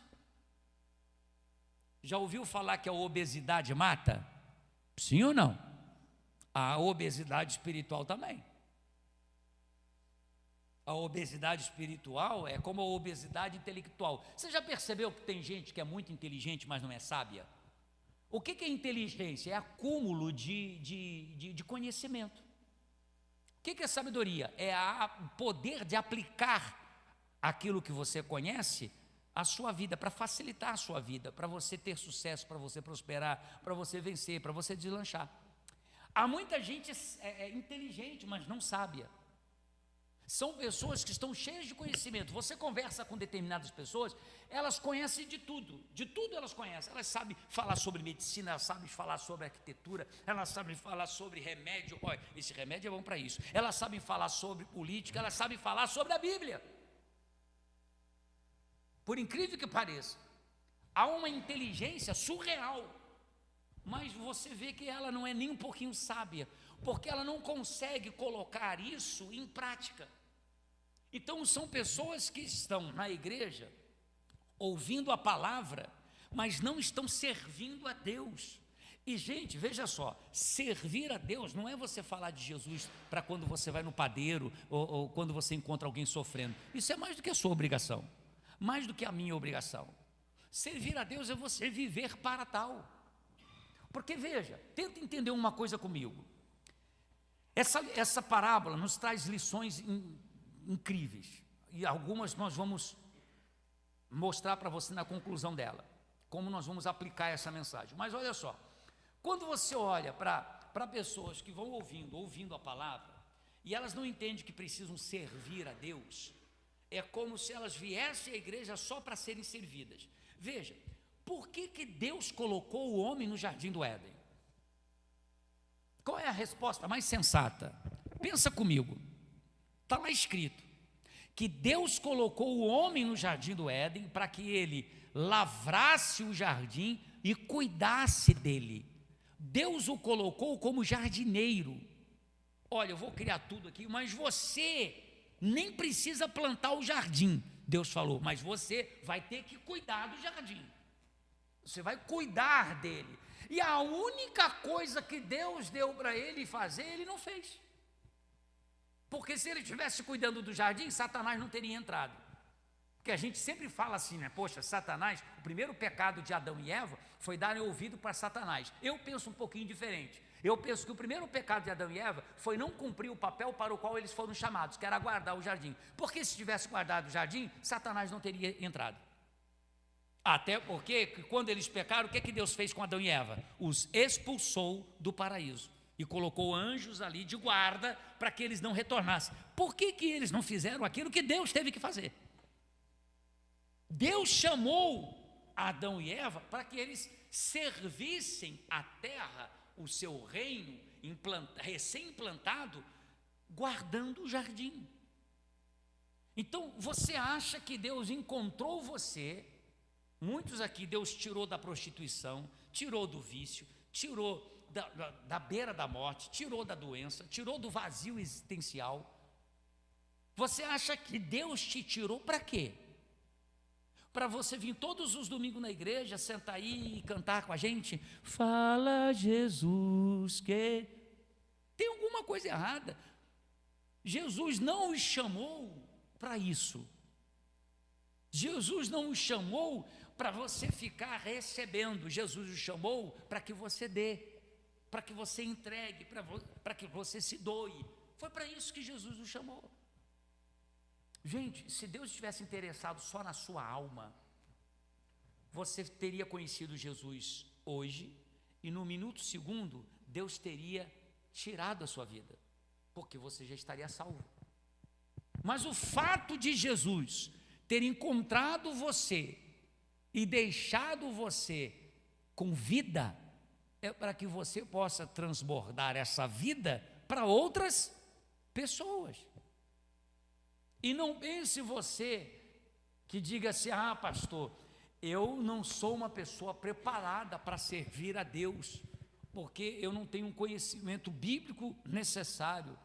Já ouviu falar que a obesidade mata? Sim ou não? A obesidade espiritual também. A obesidade espiritual é como a obesidade intelectual. Você já percebeu que tem gente que é muito inteligente, mas não é sábia? O que é inteligência? É acúmulo de conhecimento. O que é sabedoria? É o poder de aplicar aquilo que você conhece à sua vida, para facilitar a sua vida, para você ter sucesso, para você prosperar, para você vencer, para você deslanchar. Há muita gente inteligente, mas não sábia. São pessoas que estão cheias de conhecimento. Você conversa com determinadas pessoas, elas conhecem de tudo elas conhecem. Elas sabem falar sobre medicina, elas sabem falar sobre arquitetura, elas sabem falar sobre remédio. Olha, esse remédio é bom para isso. Elas sabem falar sobre política, elas sabem falar sobre a Bíblia. Por incrível que pareça, há uma inteligência surreal, mas você vê que ela não é nem um pouquinho sábia, porque ela não consegue colocar isso em prática. Então são pessoas que estão na igreja, ouvindo a palavra, mas não estão servindo a Deus. E gente, veja só, servir a Deus não é você falar de Jesus para quando você vai no padeiro, ou quando você encontra alguém sofrendo. Isso é mais do que a sua obrigação, mais do que a minha obrigação. Servir a Deus é você viver para tal. Porque veja, tenta entender uma coisa comigo. Essa parábola nos traz lições incríveis, e algumas nós vamos mostrar para você na conclusão dela, como nós vamos aplicar essa mensagem. Mas olha só, quando você olha para pessoas que vão ouvindo a palavra, e elas não entendem que precisam servir a Deus, é como se elas viessem à igreja só para serem servidas. Veja, por que Deus colocou o homem no jardim do Éden? Qual é a resposta mais sensata? Pensa comigo. Está lá escrito que Deus colocou o homem no jardim do Éden para que ele lavrasse o jardim e cuidasse dele. Deus o colocou como jardineiro. Olha, eu vou criar tudo aqui, mas você nem precisa plantar o jardim, Deus falou, mas você vai ter que cuidar do jardim. Você vai cuidar dele. E a única coisa que Deus deu para ele fazer, ele não fez. Porque se ele estivesse cuidando do jardim, Satanás não teria entrado. Porque a gente sempre fala assim, né? Poxa, Satanás, o primeiro pecado de Adão e Eva foi darem ouvido para Satanás. Eu penso um pouquinho diferente. Eu penso que o primeiro pecado de Adão e Eva foi não cumprir o papel para o qual eles foram chamados, que era guardar o jardim. Porque se tivesse guardado o jardim, Satanás não teria entrado. Até porque, quando eles pecaram, o que Deus fez com Adão e Eva? Os expulsou do paraíso e colocou anjos ali de guarda para que eles não retornassem. Por que eles não fizeram aquilo que Deus teve que fazer? Deus chamou Adão e Eva para que eles servissem a terra, o seu reino recém-implantado, guardando o jardim. Então, você acha que Deus encontrou você? Muitos aqui Deus tirou da prostituição, tirou do vício, tirou da beira da morte, tirou da doença, tirou do vazio existencial. Você acha que Deus te tirou para quê? Para você vir todos os domingos na igreja, sentar aí e cantar com a gente? Fala Jesus que... Tem alguma coisa errada. Jesus não os chamou para isso. Jesus não o chamou para você ficar recebendo, Jesus o chamou para que você dê, para que você entregue, para que você se doe. Foi para isso que Jesus o chamou. Gente, se Deus estivesse interessado só na sua alma, você teria conhecido Jesus hoje, e no minuto segundo, Deus teria tirado a sua vida, porque você já estaria salvo. Mas o fato de Jesus ter encontrado você e deixado você com vida, é para que você possa transbordar essa vida para outras pessoas. E não pense você que diga assim: ah, pastor, eu não sou uma pessoa preparada para servir a Deus, porque eu não tenho um conhecimento bíblico necessário,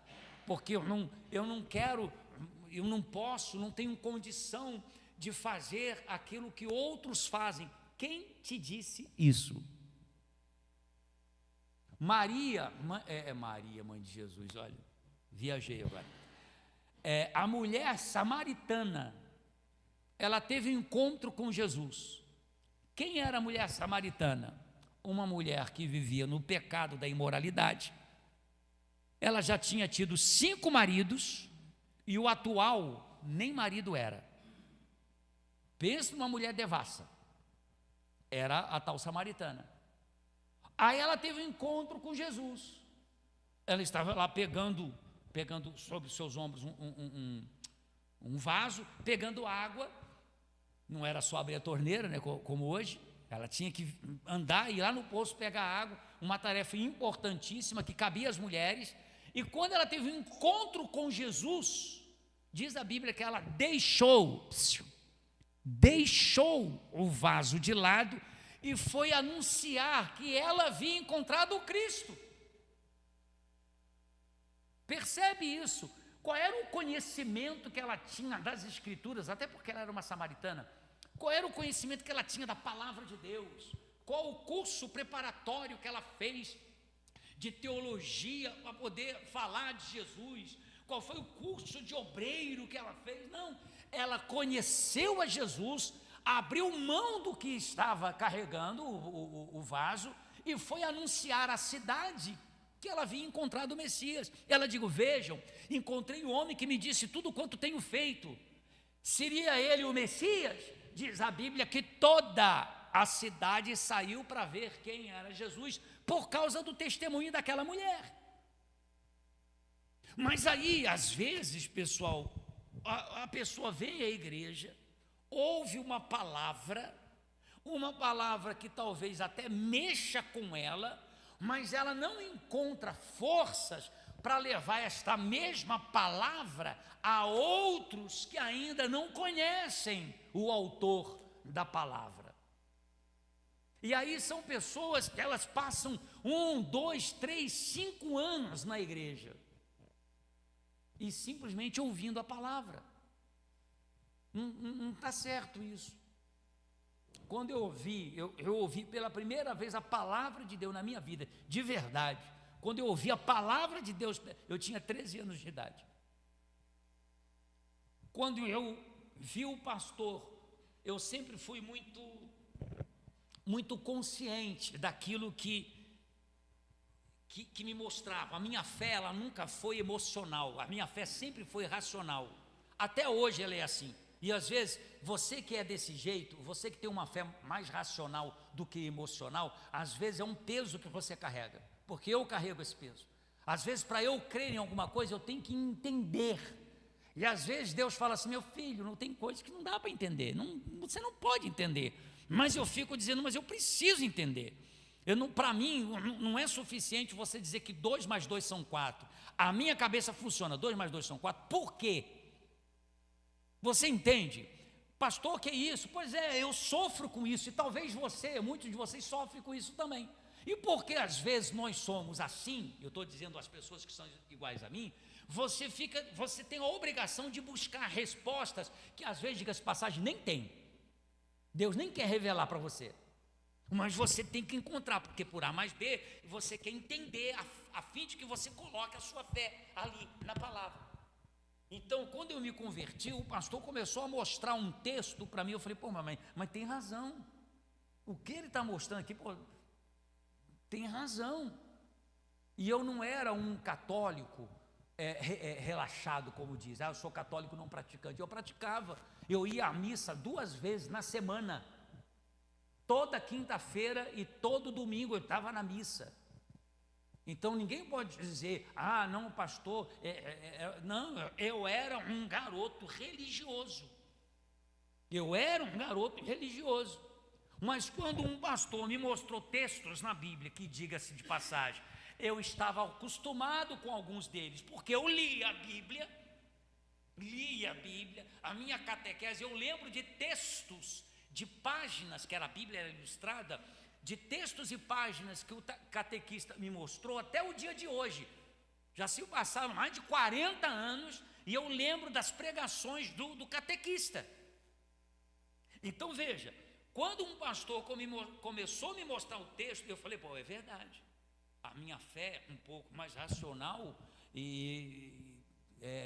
porque eu não quero, eu não posso, não tenho condição de fazer aquilo que outros fazem. Quem te disse isso? Maria, mãe de Jesus, olha, viajei agora. A mulher samaritana, ela teve um encontro com Jesus. Quem era a mulher samaritana? Uma mulher que vivia no pecado da imoralidade. Ela já tinha tido 5 maridos e o atual nem marido era. Pensa numa mulher devassa. Era a tal samaritana. Aí ela teve um encontro com Jesus. Ela estava lá pegando sobre os seus ombros um vaso, pegando água. Não era só abrir a torneira, né, como hoje. Ela tinha que andar e ir lá no poço pegar água, uma tarefa importantíssima que cabia às mulheres. E quando ela teve um encontro com Jesus, diz a Bíblia que ela deixou o vaso de lado e foi anunciar que ela havia encontrado o Cristo. Percebe isso? Qual era o conhecimento que ela tinha das Escrituras, até porque ela era uma samaritana? Qual era o conhecimento que ela tinha da palavra de Deus? Qual o curso preparatório que ela fez de teologia para poder falar de Jesus? Qual foi o curso de obreiro que ela fez? Não, ela conheceu a Jesus, abriu mão do que estava carregando o vaso e foi anunciar à cidade que ela havia encontrado o Messias. Ela digo: vejam, encontrei um homem que me disse tudo quanto tenho feito. Seria ele o Messias? Diz a Bíblia que toda a cidade saiu para ver quem era Jesus, por causa do testemunho daquela mulher. Mas aí, às vezes, pessoal, a pessoa vem à igreja, ouve uma palavra que talvez até mexa com ela, mas ela não encontra forças para levar esta mesma palavra a outros que ainda não conhecem o autor da palavra. E aí são pessoas que elas passam 1, 2, 3, 5 anos na igreja e simplesmente ouvindo a palavra. Não está certo isso. Quando eu ouvi pela primeira vez a palavra de Deus na minha vida, de verdade. Quando eu ouvi a palavra de Deus, eu tinha 13 anos de idade. Quando eu vi o pastor, eu sempre fui muito consciente daquilo que me mostrava. A minha fé, ela nunca foi emocional, a minha fé sempre foi racional. Até hoje ela é assim. E às vezes, você que é desse jeito, você que tem uma fé mais racional do que emocional, às vezes é um peso que você carrega, porque eu carrego esse peso. Às vezes, para eu crer em alguma coisa, eu tenho que entender. E às vezes Deus fala assim: meu filho, não tem coisa que não dá para entender, você não pode entender. Mas eu fico dizendo: mas eu preciso entender. Para mim, não é suficiente você dizer que 2 mais 2 são 4. A minha cabeça funciona, 2 mais 2 são 4. Por quê? Você entende? Pastor, que é isso? Pois é, eu sofro com isso, e talvez muitos de vocês sofrem com isso também. E porque às vezes nós somos assim, eu estou dizendo às pessoas que são iguais a mim, você tem a obrigação de buscar respostas que às vezes, diga-se de passagem, nem tem. Deus nem quer revelar para você. Mas você tem que encontrar, porque por A mais B, você quer entender a fim de que você coloque a sua fé ali na palavra. Então, quando eu me converti, o pastor começou a mostrar um texto para mim. Eu falei, pô, mamãe, mas tem razão. O que ele está mostrando aqui, pô, tem razão. E eu não era um católico relaxado, como diz. Eu sou católico não praticante. Eu praticava. Eu ia à missa 2 vezes na semana. Toda quinta-feira e todo domingo eu estava na missa. Então ninguém pode dizer, não, pastor, não, eu era um garoto religioso. Eu era um garoto religioso. Mas quando um pastor me mostrou textos na Bíblia, que diga-se de passagem, eu estava acostumado com alguns deles, porque eu lia a Bíblia, a minha catequese, eu lembro de textos, de páginas, que era a Bíblia era ilustrada, de textos e páginas que o catequista me mostrou até o dia de hoje. Já se passaram mais de 40 anos e eu lembro das pregações do catequista. Então veja, quando um pastor começou a me mostrar o texto, eu falei, pô, é verdade. A minha fé é um pouco mais racional e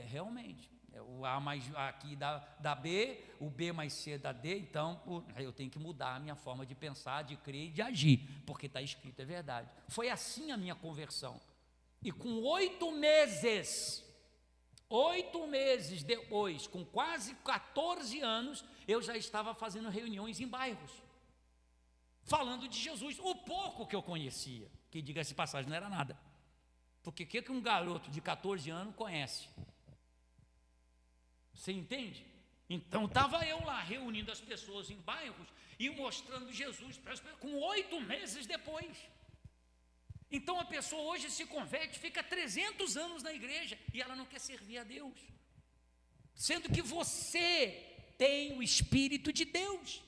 realmente, o A mais A aqui dá B, o B mais C dá D, então eu tenho que mudar a minha forma de pensar, de crer e de agir, porque está escrito, é verdade. Foi assim a minha conversão. E com 8 meses depois, com quase 14 anos, eu já estava fazendo reuniões em bairros, falando de Jesus, o pouco que eu conhecia, que diga-se de passagem, não era nada. Porque o que um garoto de 14 anos conhece? Você entende? Então estava eu lá reunindo as pessoas em bairros e mostrando Jesus para as pessoas, com 8 meses depois. Então a pessoa hoje se converte, fica 300 anos na igreja e ela não quer servir a Deus, sendo que você tem o Espírito de Deus.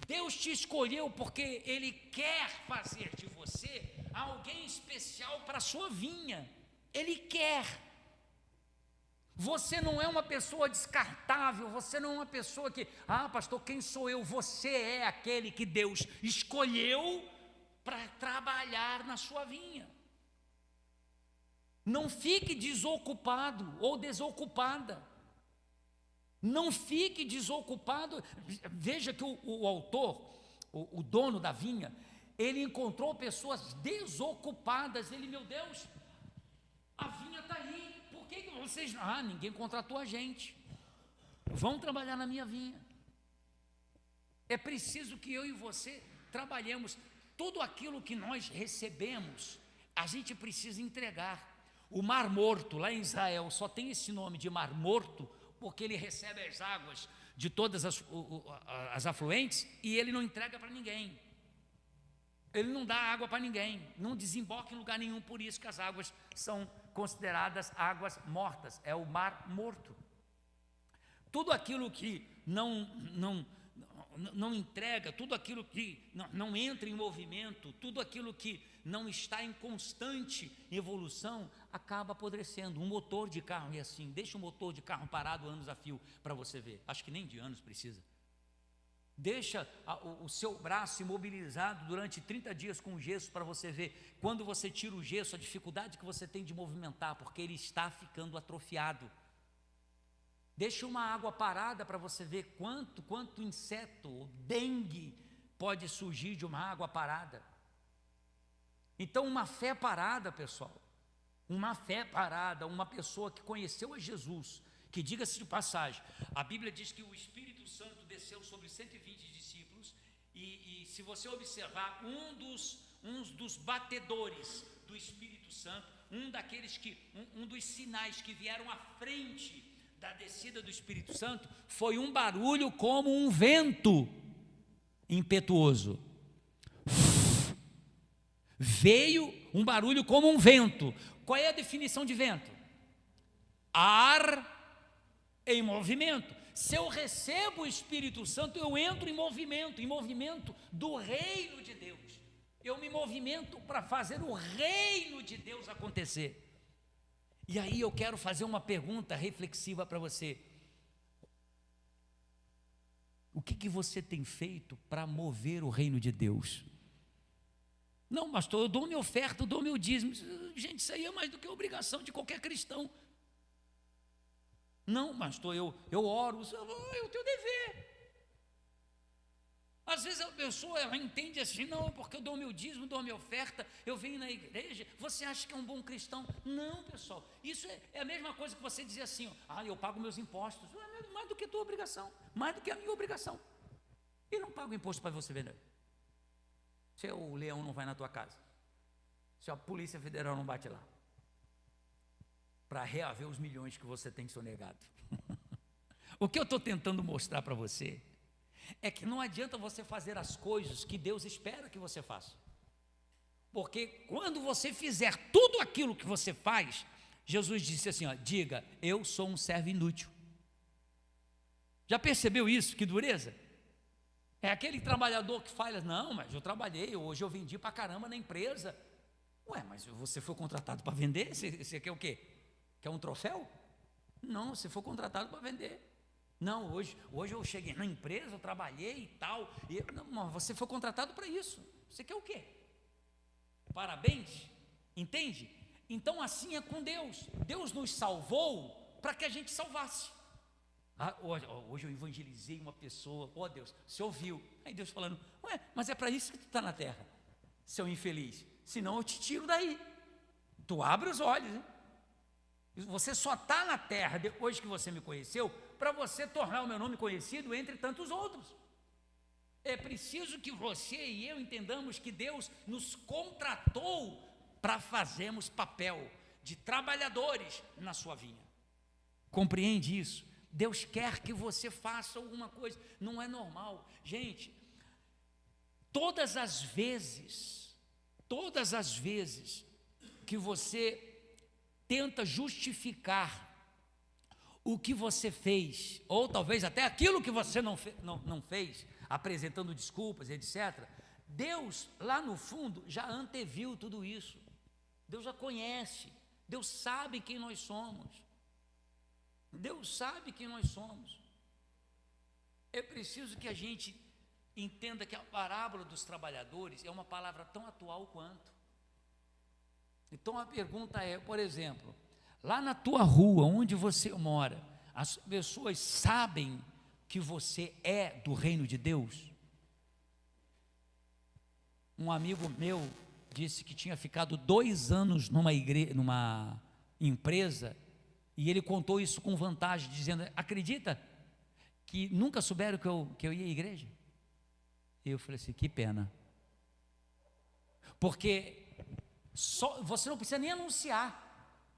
Deus te escolheu porque Ele quer fazer de você alguém especial para a sua vinha. Ele quer. Você não é uma pessoa descartável, você não é uma pessoa que, pastor, quem sou eu? Você é aquele que Deus escolheu para trabalhar na sua vinha. Não fique desocupado ou desocupada. Não fique desocupado. Veja que o autor, o dono da vinha, ele encontrou pessoas desocupadas. Ele, meu Deus, a vinha está aí. Por que vocês... ninguém contratou a gente. Vão trabalhar na minha vinha. É preciso que eu e você trabalhemos. Tudo aquilo que nós recebemos, a gente precisa entregar. O Mar Morto, lá em Israel, só tem esse nome de Mar Morto, porque ele recebe as águas de todas as afluentes e ele não entrega para ninguém. Ele não dá água para ninguém, não desemboca em lugar nenhum, por isso que as águas são consideradas águas mortas, é o Mar Morto. Tudo aquilo que não entrega, tudo aquilo que não entra em movimento, tudo aquilo que não está em constante evolução, acaba apodrecendo. Um motor de carro é assim, deixa o motor de carro parado anos a fio para você ver, acho que nem de anos precisa. Deixa o seu braço imobilizado durante 30 dias com gesso para você ver, quando você tira o gesso, a dificuldade que você tem de movimentar, porque ele está ficando atrofiado. Deixa uma água parada para você ver quanto inseto, dengue, pode surgir de uma água parada. Então uma fé parada, pessoal, uma fé parada, uma pessoa que conheceu a Jesus, que diga-se de passagem, a Bíblia diz que o Espírito Santo desceu sobre 120 discípulos e se você observar, um dos batedores do Espírito Santo, um dos sinais que vieram à frente da descida do Espírito Santo, foi um barulho como um vento impetuoso. Veio um barulho como um vento. Qual é a definição de vento? Ar em movimento. Se eu recebo o Espírito Santo, eu entro em movimento do reino de Deus. Eu me movimento para fazer o reino de Deus acontecer. E aí eu quero fazer uma pergunta reflexiva para você. O que você tem feito para mover o reino de Deus? Não, pastor, eu dou minha oferta, eu dou meu dízimo. Gente, isso aí é mais do que obrigação de qualquer cristão. Não, pastor, eu oro. É o teu dever. Às vezes a pessoa ela entende assim, não, porque eu dou meu dízimo, dou a minha oferta, eu venho na igreja, você acha que é um bom cristão? Não, pessoal, isso é a mesma coisa que você dizer assim, eu pago meus impostos, mais do que a tua obrigação, mais do que a minha obrigação. E não pago imposto para você vender. Se o leão não vai na tua casa, se a Polícia Federal não bate lá, para reaver os milhões que você tem sonegado. O que eu estou tentando mostrar para você é que não adianta você fazer as coisas que Deus espera que você faça. Porque quando você fizer tudo aquilo que você faz, Jesus disse assim, diga, eu sou um servo inútil. Já percebeu isso? Que dureza? É aquele trabalhador que fala, não, mas eu trabalhei, hoje eu vendi para caramba na empresa. Ué, mas você foi contratado para vender? Você quer o quê? Quer um troféu? Não, você foi contratado para vender. Não, hoje eu cheguei na empresa, eu trabalhei e tal. Não, você foi contratado para isso. Você quer o quê? Parabéns? Entende? Então assim é com Deus. Deus nos salvou para que a gente salvasse. Hoje eu evangelizei uma pessoa. Deus, você ouviu? Aí Deus falando, ué, mas é para isso que tu está na terra, seu infeliz. Senão eu te tiro daí. Tu abre os olhos, hein? Você só está na terra depois que você me conheceu para você tornar o meu nome conhecido entre tantos outros. É preciso que você e eu entendamos que Deus nos contratou para fazermos papel de trabalhadores na sua vinha. Compreende isso? Deus quer que você faça alguma coisa, não é normal. Gente, todas as vezes que você tenta justificar o que você fez, ou talvez até aquilo que você não fez, apresentando desculpas, etc. Deus, lá no fundo, já anteviu tudo isso. Deus já conhece, Deus sabe quem nós somos. Deus sabe quem nós somos. É preciso que a gente entenda que a parábola dos trabalhadores é uma palavra tão atual quanto. Então a pergunta é, por exemplo, lá na tua rua, onde você mora, as pessoas sabem que você é do reino de Deus? Um amigo meu disse que tinha ficado 2 anos numa empresa, e ele contou isso com vantagem, dizendo, acredita que nunca souberam que eu ia à igreja? E eu falei assim, que pena. Porque você não precisa nem anunciar,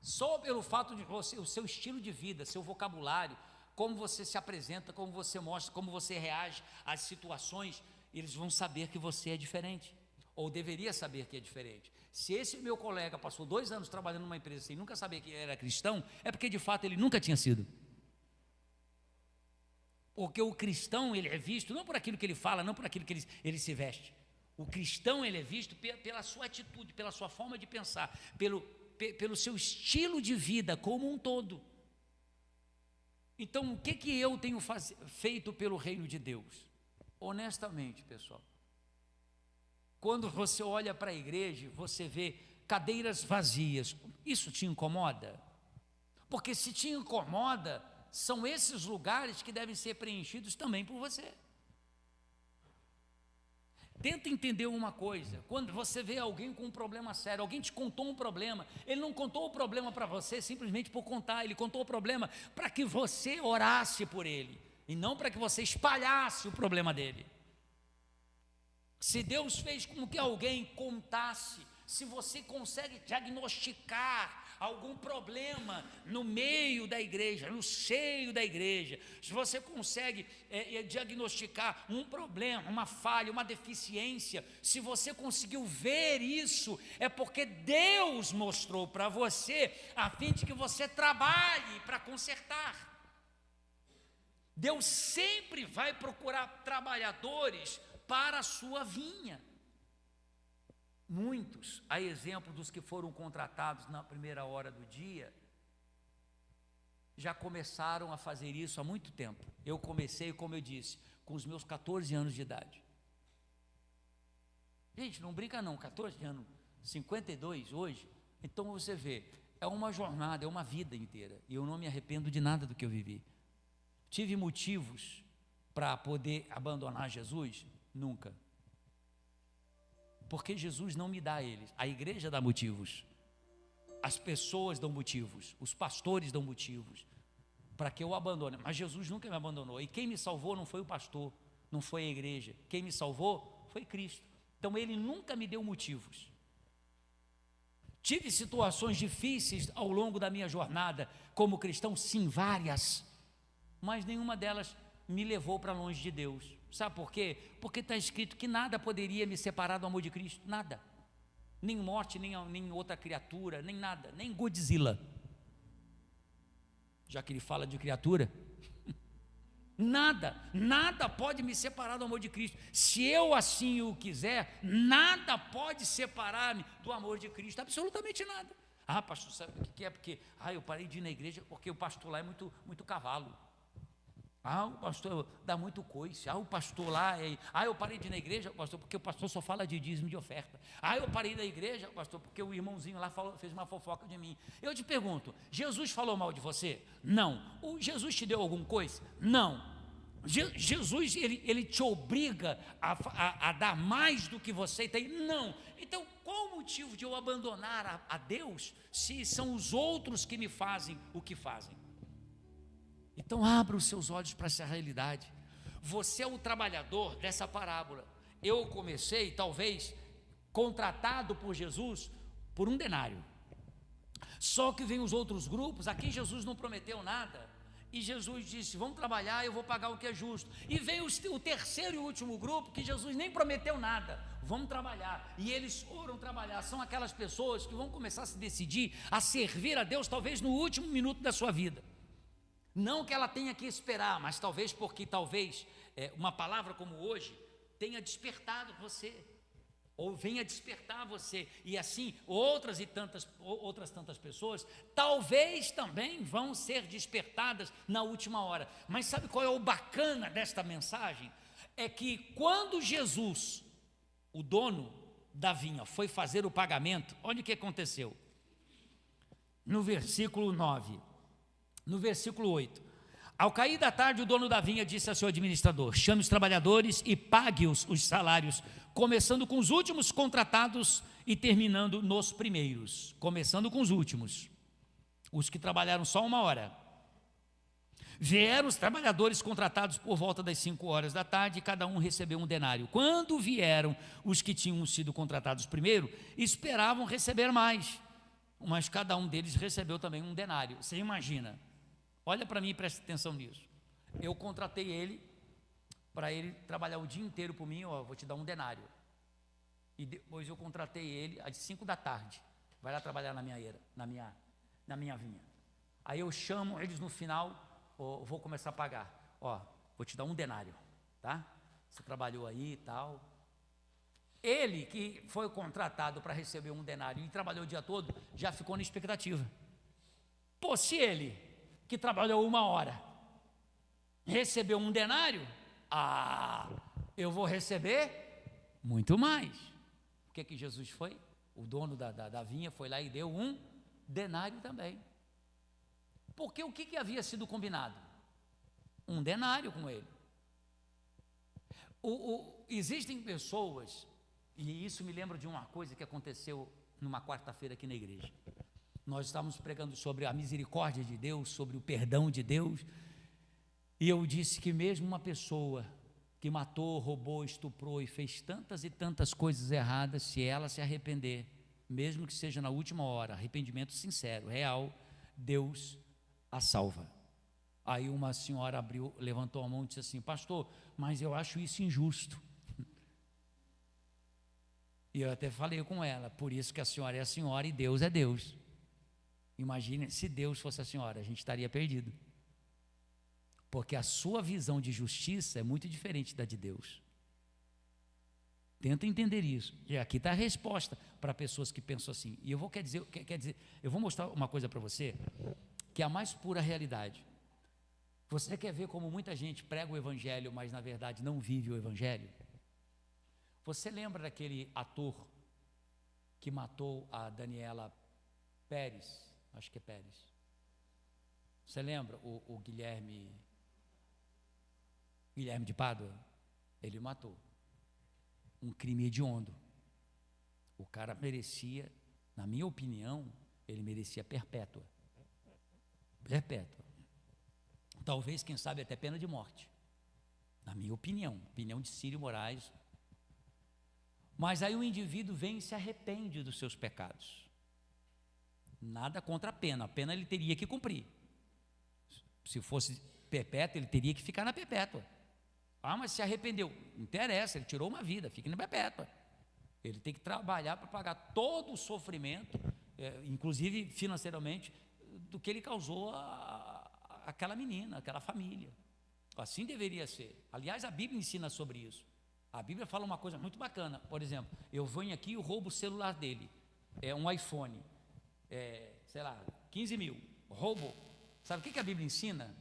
só pelo fato de você, o seu estilo de vida, seu vocabulário, como você se apresenta, como você mostra, como você reage às situações, eles vão saber que você é diferente, ou deveria saber que é diferente. Se esse meu colega passou 2 anos trabalhando numa empresa sem nunca saber que era cristão, é porque de fato ele nunca tinha sido. Porque o cristão, ele é visto não por aquilo que ele fala, não por aquilo que ele se veste. O cristão, ele é visto pela sua atitude, pela sua forma de pensar, pelo seu estilo de vida como um todo. Então, o que eu tenho feito pelo reino de Deus? Honestamente, pessoal, quando você olha para a igreja, você vê cadeiras vazias, isso te incomoda? Porque se te incomoda, são esses lugares que devem ser preenchidos também por você. Tenta entender uma coisa, quando você vê alguém com um problema sério, alguém te contou um problema, ele não contou o problema para você simplesmente por contar, ele contou o problema para que você orasse por ele, e não para que você espalhasse o problema dele. Se Deus fez com que alguém contasse, se você consegue diagnosticar algum problema no meio da igreja, no seio da igreja, se você consegue diagnosticar um problema, uma falha, uma deficiência, se você conseguiu ver isso, é porque Deus mostrou para você, a fim de que você trabalhe para consertar. Deus sempre vai procurar trabalhadores para a sua vinha. Muitos, a exemplo dos que foram contratados na primeira hora do dia, já começaram a fazer isso há muito tempo. Eu comecei, como eu disse, com os meus 14 anos de idade. Gente, não brinca não, 14 anos, 52 hoje. Então você vê, é uma jornada, é uma vida inteira, e eu não me arrependo de nada do que eu vivi. Tive motivos para poder abandonar Jesus? Nunca. Porque Jesus não me dá eles, a igreja dá motivos, as pessoas dão motivos, os pastores dão motivos para que eu abandone, mas Jesus nunca me abandonou, e quem me salvou não foi o pastor, não foi a igreja, quem me salvou foi Cristo. Então Ele nunca me deu motivos. Tive situações difíceis ao longo da minha jornada como cristão, sim, várias, mas nenhuma delas me levou para longe de Deus. Sabe por quê? Porque está escrito que nada poderia me separar do amor de Cristo, nada, nem morte, nem outra criatura, nem nada, nem Godzilla, já que ele fala de criatura. Nada pode me separar do amor de Cristo. Se eu assim o quiser, nada pode separar-me do amor de Cristo, absolutamente nada. Ah, pastor, sabe o que é? Porque eu parei de ir na igreja porque o pastor lá é muito cavalo. O pastor dá muito coice. O pastor lá eu parei de ir na igreja, pastor, porque o pastor só fala de dízimo e de oferta. Eu parei da igreja, pastor, porque o irmãozinho lá fez uma fofoca de mim. Eu te pergunto, Jesus falou mal de você? Não. Jesus te deu algum coice? Não. Jesus, ele te obriga a dar mais do que você tem? Não. Então, qual o motivo de eu abandonar a Deus, se são os outros que me fazem o que fazem? Então, abra os seus olhos para essa realidade. Você é o trabalhador dessa parábola. Eu comecei, talvez, contratado por Jesus por 1 denário. Só que vem os outros grupos, aqui Jesus não prometeu nada. E Jesus disse, vamos trabalhar, eu vou pagar o que é justo. E veio o terceiro e último grupo, que Jesus nem prometeu nada, vamos trabalhar. E eles foram trabalhar. São aquelas pessoas que vão começar a se decidir a servir a Deus, talvez no último minuto da sua vida. Não que ela tenha que esperar, mas talvez porque uma palavra como hoje tenha despertado você, ou venha despertar você, e assim outras tantas pessoas talvez também vão ser despertadas na última hora. Mas sabe qual é o bacana desta mensagem? É que quando Jesus, o dono da vinha, foi fazer o pagamento, olha o que aconteceu no versículo 9, no versículo 8: ao cair da tarde, o dono da vinha disse ao seu administrador, chame os trabalhadores e pague-os os salários, começando com os últimos contratados e terminando nos primeiros. Começando com os últimos, os que trabalharam só 1 hora. Vieram os trabalhadores contratados por volta das 5 horas da tarde, e cada um recebeu 1 denário. Quando vieram os que tinham sido contratados primeiro, esperavam receber mais, mas cada um deles recebeu também 1 denário. Você imagina? Olha para mim e preste atenção nisso. Eu contratei ele para ele trabalhar o dia inteiro por mim, vou te dar 1 denário. E depois eu contratei ele às 5 da tarde, vai lá trabalhar na minha vinha. Aí eu chamo eles no final, vou começar a pagar. Vou te dar 1 denário, tá? Você trabalhou aí e tal. Ele que foi contratado para receber 1 denário e trabalhou o dia todo, já ficou na expectativa. Se ele que trabalhou 1 hora recebeu 1 denário, eu vou receber muito mais. O que Jesus foi? O dono da vinha foi lá e deu 1 denário também. Porque o que havia sido combinado? 1 denário com ele. Existem pessoas, e isso me lembra de uma coisa que aconteceu numa quarta-feira aqui na igreja. Nós estávamos pregando sobre a misericórdia de Deus, sobre o perdão de Deus, e eu disse que mesmo uma pessoa que matou, roubou, estuprou e fez tantas e tantas coisas erradas, se ela se arrepender, mesmo que seja na última hora, arrependimento sincero, real, Deus a salva. Aí uma senhora levantou a mão e disse assim, pastor, mas eu acho isso injusto. E eu até falei com ela, por isso que a senhora é a senhora e Deus é Deus. Imagine se Deus fosse a senhora, a gente estaria perdido. Porque a sua visão de justiça é muito diferente da de Deus. Tenta entender isso. E aqui está a resposta para pessoas que pensam assim. E eu vou mostrar uma coisa para você, que é a mais pura realidade. Você quer ver como muita gente prega o evangelho, mas na verdade não vive o evangelho? Você lembra daquele ator que matou a Daniela Pérez, Acho que é Pérez. Você lembra o Guilherme de Pádua? Ele matou. Um crime hediondo. O cara merecia, na minha opinião, ele merecia perpétua. Perpétua. Talvez, quem sabe, até pena de morte. Na minha opinião de Círio Moraes. Mas aí o indivíduo vem e se arrepende dos seus pecados. Nada contra a pena ele teria que cumprir. Se fosse perpétua, ele teria que ficar na perpétua. Ah, mas se arrependeu. Não interessa, ele tirou uma vida, fica na perpétua. Ele tem que trabalhar para pagar todo o sofrimento, inclusive financeiramente, do que ele causou àquela menina, àquela família. Assim deveria ser. Aliás, a Bíblia ensina sobre isso. A Bíblia fala uma coisa muito bacana. Por exemplo, eu venho aqui e roubo o celular dele. É um iPhone. Sei lá, 15 mil. Roubou. Sabe o que a Bíblia ensina?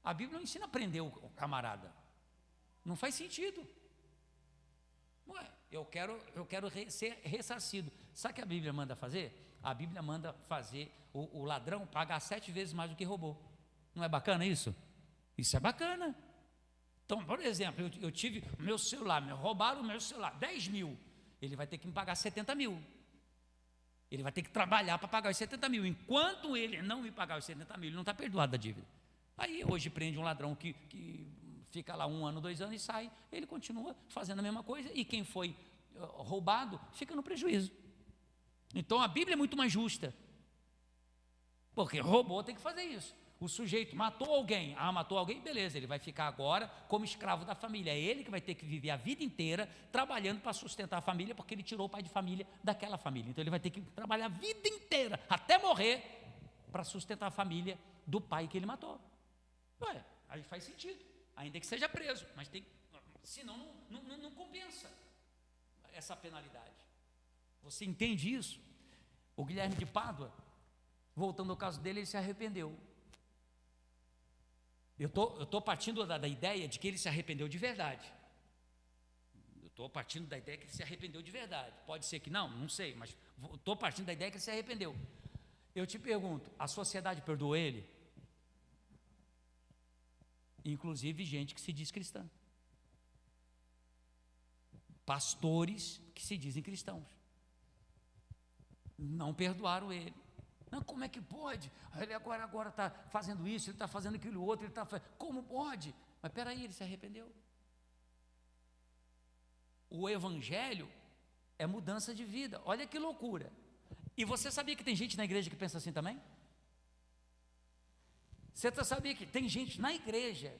A Bíblia não ensina a prender o camarada. Não faz sentido. Ué, eu quero ser ressarcido. Sabe o que a Bíblia manda fazer? A Bíblia manda fazer o ladrão pagar 7 vezes mais do que roubou. Não é bacana isso? Isso é bacana. Então, por exemplo, eu tive o meu celular, me roubaram o meu celular, 10 mil. Ele vai ter que me pagar 70 mil. Ele vai ter que trabalhar para pagar os 70 mil. Enquanto ele não me pagar os 70 mil, ele não está perdoado da dívida. Aí hoje prende um ladrão que fica lá 1 ano, 2 anos e sai, ele continua fazendo a mesma coisa, e quem foi roubado fica no prejuízo. Então a Bíblia é muito mais justa, porque roubou, tem que fazer isso. O sujeito matou alguém, beleza, ele vai ficar agora como escravo da família. É ele que vai ter que viver a vida inteira trabalhando para sustentar a família, porque ele tirou o pai de família daquela família. Então ele vai ter que trabalhar a vida inteira, até morrer, para sustentar a família do pai que ele matou. Ué, aí faz sentido, ainda que seja preso, mas senão não compensa essa penalidade. Você entende isso? O Guilherme de Pádua, voltando ao caso dele, ele se arrependeu. Eu estou partindo da ideia de que ele se arrependeu de verdade. Eu estou partindo da ideia que ele se arrependeu de verdade. Pode ser que não sei, mas estou partindo da ideia que ele se arrependeu. Eu te pergunto, a sociedade perdoou ele? Inclusive gente que se diz cristã. Pastores que se dizem cristãos. Não perdoaram ele. Não, como é que pode? Ele agora está fazendo isso, ele está fazendo aquilo outro, como pode? Mas espera aí, ele se arrependeu. O evangelho é mudança de vida. Olha que loucura. E você sabia que tem gente na igreja que pensa assim também? Você sabia que tem gente na igreja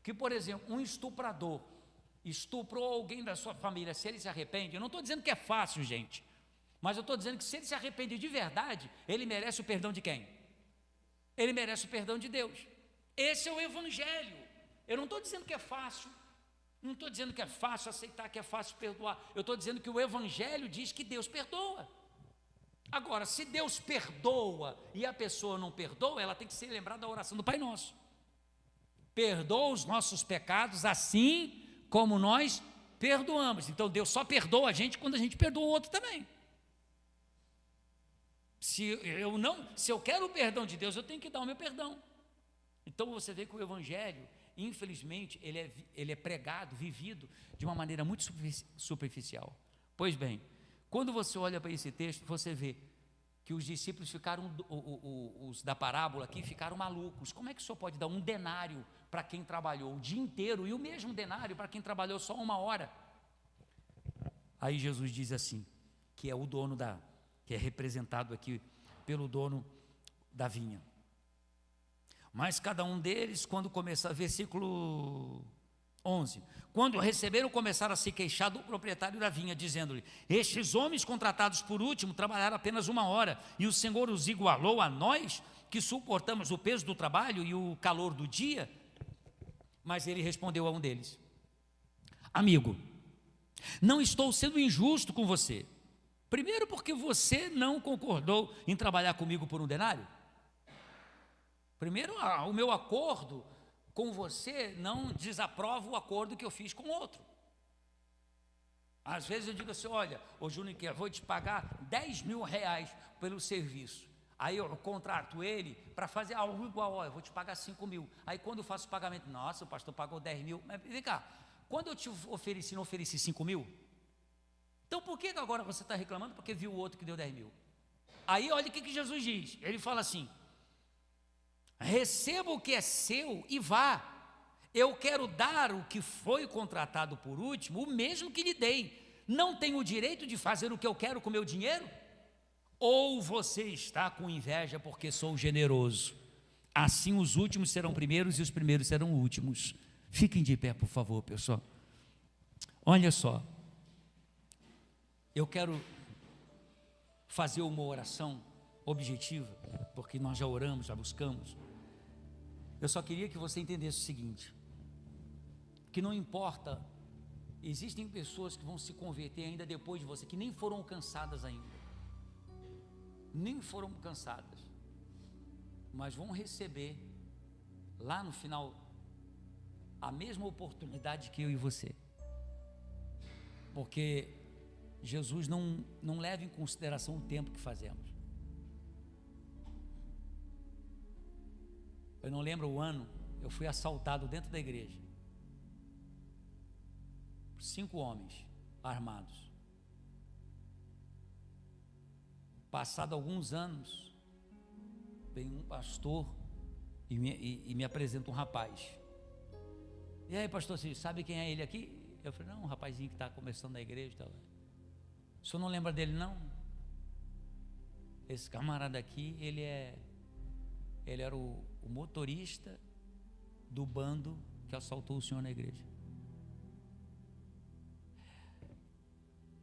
que, por exemplo, um estuprador estuprou alguém da sua família, se ele se arrepende, eu não estou dizendo que é fácil, gente, mas eu estou dizendo que se ele se arrepende de verdade, ele merece o perdão de quem? Ele merece o perdão de Deus. Esse é o evangelho. Eu não estou dizendo que é fácil, não estou dizendo que é fácil aceitar, que é fácil perdoar. Eu estou dizendo que o evangelho diz que Deus perdoa. Agora, se Deus perdoa e a pessoa não perdoa, ela tem que se lembrar da oração do Pai Nosso. Perdoa os nossos pecados assim como nós perdoamos. Então Deus só perdoa a gente quando a gente perdoa o outro também. Se eu quero o perdão de Deus, eu tenho que dar o meu perdão. Então você vê que o evangelho, infelizmente, ele é pregado, vivido de uma maneira muito superficial. Pois bem, quando você olha para esse texto, você vê que os discípulos ficaram, os da parábola aqui, ficaram malucos. Como é que o senhor pode dar 1 denário para quem trabalhou o dia inteiro e o mesmo denário para quem trabalhou só 1 hora? Aí Jesus diz assim, que é o dono que é representado aqui pelo dono da vinha. Mas cada um deles, quando começar, versículo 11, quando receberam, começaram a se queixar do proprietário da vinha, dizendo-lhe: estes homens contratados por último trabalharam apenas 1 hora, e o Senhor os igualou a nós, que suportamos o peso do trabalho e o calor do dia? Mas ele respondeu a um deles: amigo, não estou sendo injusto com você. Primeiro, porque você não concordou em trabalhar comigo por 1 denário. Primeiro, o meu acordo com você não desaprova o acordo que eu fiz com outro. Às vezes eu digo assim: olha, ô Júnior, eu vou te pagar 10 mil reais pelo serviço. Aí eu contrato ele para fazer algo igual, ó, eu vou te pagar 5 mil. Aí quando eu faço o pagamento, nossa, o pastor pagou 10 mil. Mas vem cá, quando eu te ofereci, não ofereci 5 mil? Então por que agora você está reclamando? Porque viu o outro que deu 10 mil. Aí olha o que Jesus diz, ele fala assim: receba o que é seu e vá. Eu quero dar o que foi contratado por último, o mesmo que lhe dei. Não tenho o direito de fazer o que eu quero com o meu dinheiro? Ou você está com inveja porque sou generoso? Assim os últimos serão primeiros e os primeiros serão últimos. Fiquem de pé, por favor, pessoal. Olha só, eu quero fazer uma oração objetiva, porque nós já oramos, já buscamos. Eu só queria que você entendesse o seguinte, que não importa, existem pessoas que vão se converter ainda depois de você, que nem foram alcançadas ainda, nem foram cansadas, mas vão receber lá no final a mesma oportunidade que eu e você, porque Jesus não leva em consideração o tempo que fazemos. Eu não lembro o ano, eu fui assaltado dentro da igreja por 5 homens armados. Passado alguns anos, vem um pastor e me apresenta um rapaz. E aí, pastor, você sabe quem é ele aqui? Eu falei, não, um rapazinho que está começando na igreja. Tá. O senhor não lembra dele, não? Esse camarada aqui, ele era o motorista do bando que assaltou o senhor na igreja.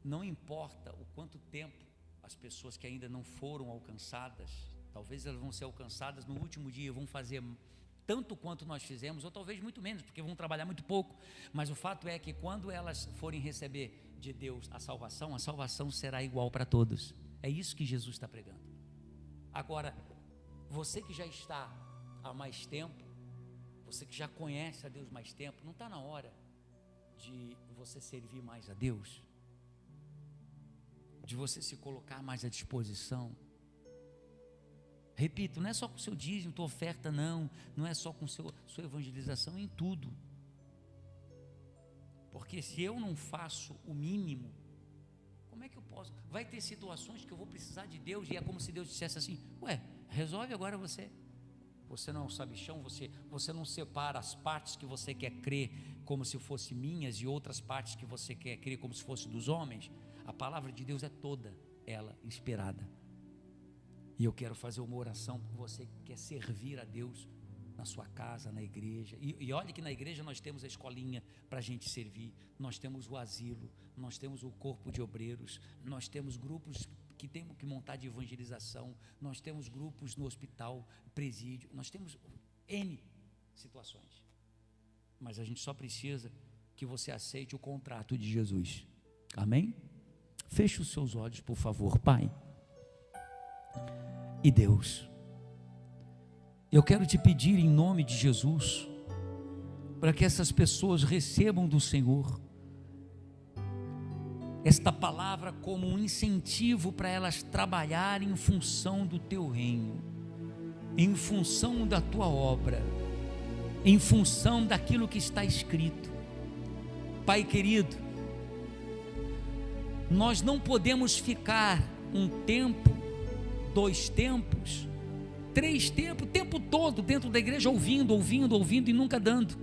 Não importa o quanto tempo as pessoas que ainda não foram alcançadas, talvez elas vão ser alcançadas no último dia, vão fazer tanto quanto nós fizemos, ou talvez muito menos, porque vão trabalhar muito pouco, mas o fato é que quando elas forem receber de Deus a salvação será igual para todos. É isso que Jesus está pregando. Agora, você que já está há mais tempo, você que já conhece a Deus mais tempo, não está na hora de você servir mais a Deus? De você se colocar mais à disposição? Repito, não é só com o seu dízimo, tua oferta, não é só com sua evangelização, em tudo. Porque se eu não faço o mínimo, como é que eu posso? Vai ter situações que eu vou precisar de Deus, e é como se Deus dissesse assim, ué, resolve agora você. Você não é um sabichão, você não separa as partes que você quer crer como se fossem minhas e outras partes que você quer crer como se fossem dos homens. A palavra de Deus é toda ela inspirada. E eu quero fazer uma oração por você que quer servir a Deus na sua casa, na igreja. E olha que na igreja nós temos a escolinha para a gente servir, nós temos o asilo, nós temos o corpo de obreiros, nós temos grupos que temos que montar de evangelização, nós temos grupos no hospital, presídio, nós temos N situações. Mas a gente só precisa que você aceite o contrato de Jesus. Amém? Feche os seus olhos, por favor, Pai. E Deus, eu quero te pedir em nome de Jesus, para que essas pessoas recebam do Senhor esta palavra como um incentivo para elas trabalharem em função do teu reino, em função da tua obra, em função daquilo que está escrito. Pai querido, nós não podemos ficar um tempo, 2 tempos, 3 tempos, o tempo todo dentro da igreja ouvindo e nunca dando,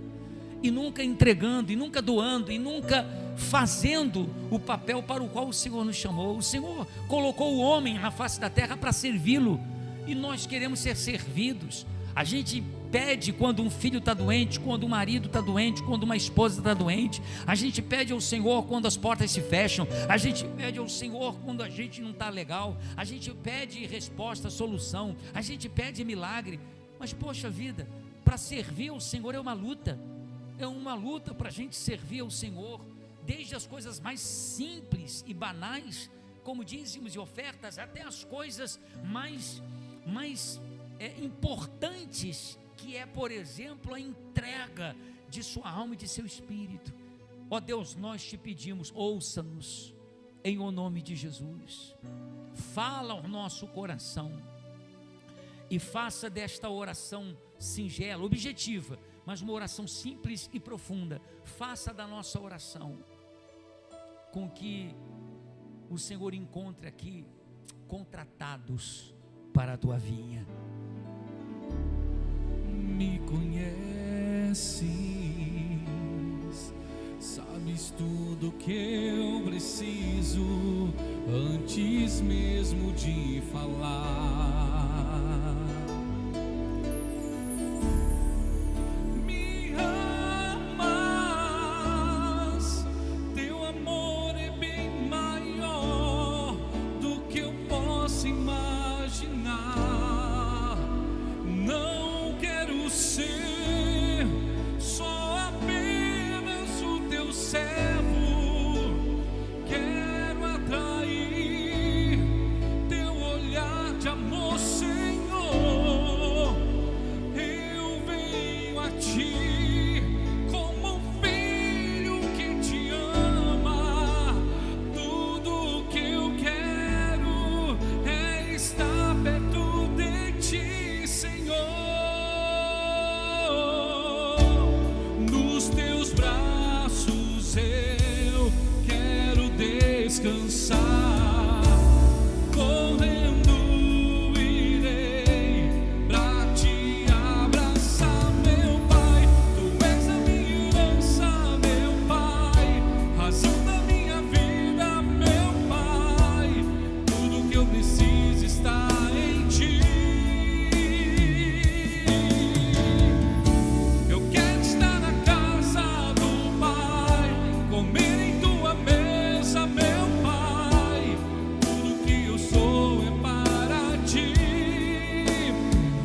e nunca entregando, e nunca doando, e nunca fazendo o papel para o qual o Senhor nos chamou. O Senhor colocou o homem na face da terra para servi-lo, e nós queremos ser servidos. A gente pede quando um filho está doente, quando um marido está doente, quando uma esposa está doente. A gente pede ao Senhor quando as portas se fecham. A gente pede ao Senhor quando a gente não está legal. A gente pede resposta, solução. A gente pede milagre. Mas poxa vida, para servir ao Senhor é uma luta. É uma luta para a gente servir ao Senhor, desde as coisas mais simples e banais, como dízimos e ofertas, até as coisas mais importantes, que é, por exemplo, a entrega de sua alma e de seu espírito. Ó Deus, nós te pedimos, ouça-nos em o nome de Jesus, fala ao nosso coração, e faça desta oração singela, objetiva, mas uma oração simples e profunda. Faça da nossa oração com que o Senhor encontre aqui contratados para a tua vinha. Me conheces, sabes tudo que eu preciso antes mesmo de falar. Me amas, teu amor é bem maior do que eu posso imaginar. Não quero ser só apenas o teu servo, quero atrair teu olhar de amor, Senhor. Eu venho a ti como um filho que te ama. Tudo que eu quero é estar perto de ti, Senhor. Nos teus braços eu quero descansar. Correndo irei pra te abraçar, meu Pai. Tu és a minha herança, meu Pai, razão da minha vida, meu Pai. Tudo que eu preciso está em ti. Eu quero estar na casa do Pai, comer em tua mesa, meu Pai. Tudo que eu sou é para ti,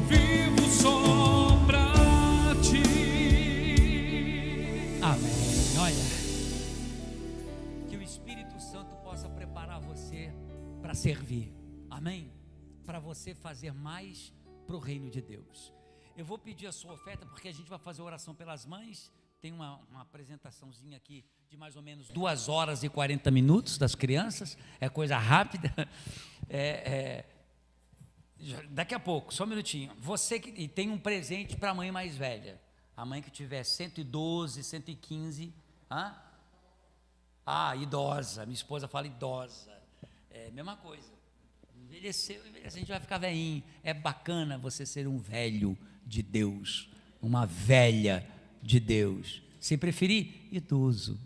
vivo só pra ti. Amém. Olha, que o Espírito Santo possa preparar você para servir. Amém? Para você fazer mais para o reino de Deus. Eu vou pedir a sua oferta, porque a gente vai fazer oração pelas mães. Tem uma apresentaçãozinha aqui de mais ou menos 2 horas e 40 minutos das crianças. É coisa rápida. Daqui a pouco, só um minutinho. Você que e tem um presente para a mãe mais velha. A mãe que tiver 112, 115. Idosa. Minha esposa fala idosa. É a mesma coisa. Envelheceu, a gente vai ficar velhinho. É bacana você ser um velho de Deus, uma velha de Deus. Se preferir, idoso,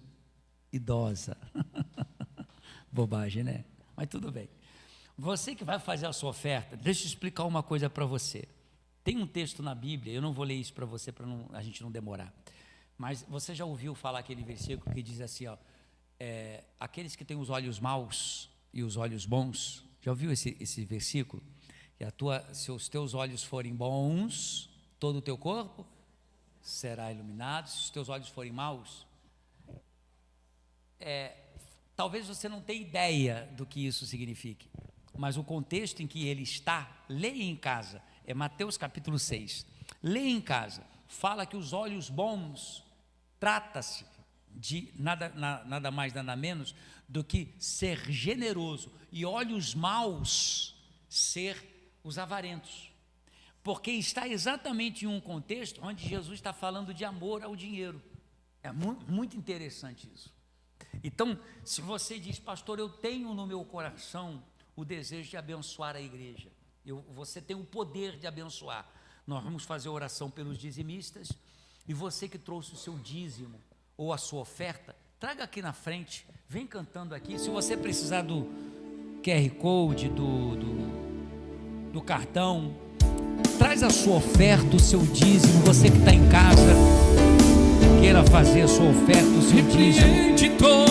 idosa. Bobagem, né? Mas tudo bem. Você que vai fazer a sua oferta, deixa eu explicar uma coisa para você. Tem um texto na Bíblia, eu não vou ler isso para você, para a gente não demorar. Mas você já ouviu falar aquele versículo que diz assim, ó, aqueles que têm os olhos maus e os olhos bons. Já ouviu esse versículo? Que se os teus olhos forem bons, todo o teu corpo será iluminado. Se os teus olhos forem maus, talvez você não tenha ideia do que isso signifique, mas o contexto em que ele está, leia em casa, é Mateus capítulo 6, leia em casa, fala que os olhos bons, trata-se de nada mais, nada menos do que ser generoso, e olhos maus, ser os avarentos, porque está exatamente em um contexto onde Jesus está falando de amor ao dinheiro. É muito interessante isso. Então, se você diz, pastor, eu tenho no meu coração o desejo de abençoar a igreja, você tem o poder de abençoar. Nós vamos fazer oração pelos dizimistas, e você que trouxe o seu dízimo ou a sua oferta, traga aqui na frente, vem cantando aqui. Se você precisar do QR Code, do cartão, traz a sua oferta, o seu dízimo. Você que está em casa, queira fazer a sua oferta, o seu dízimo,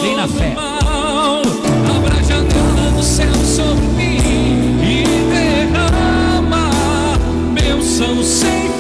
vem na fé. Abra a janela do céu sobre mim e derrama bênção sem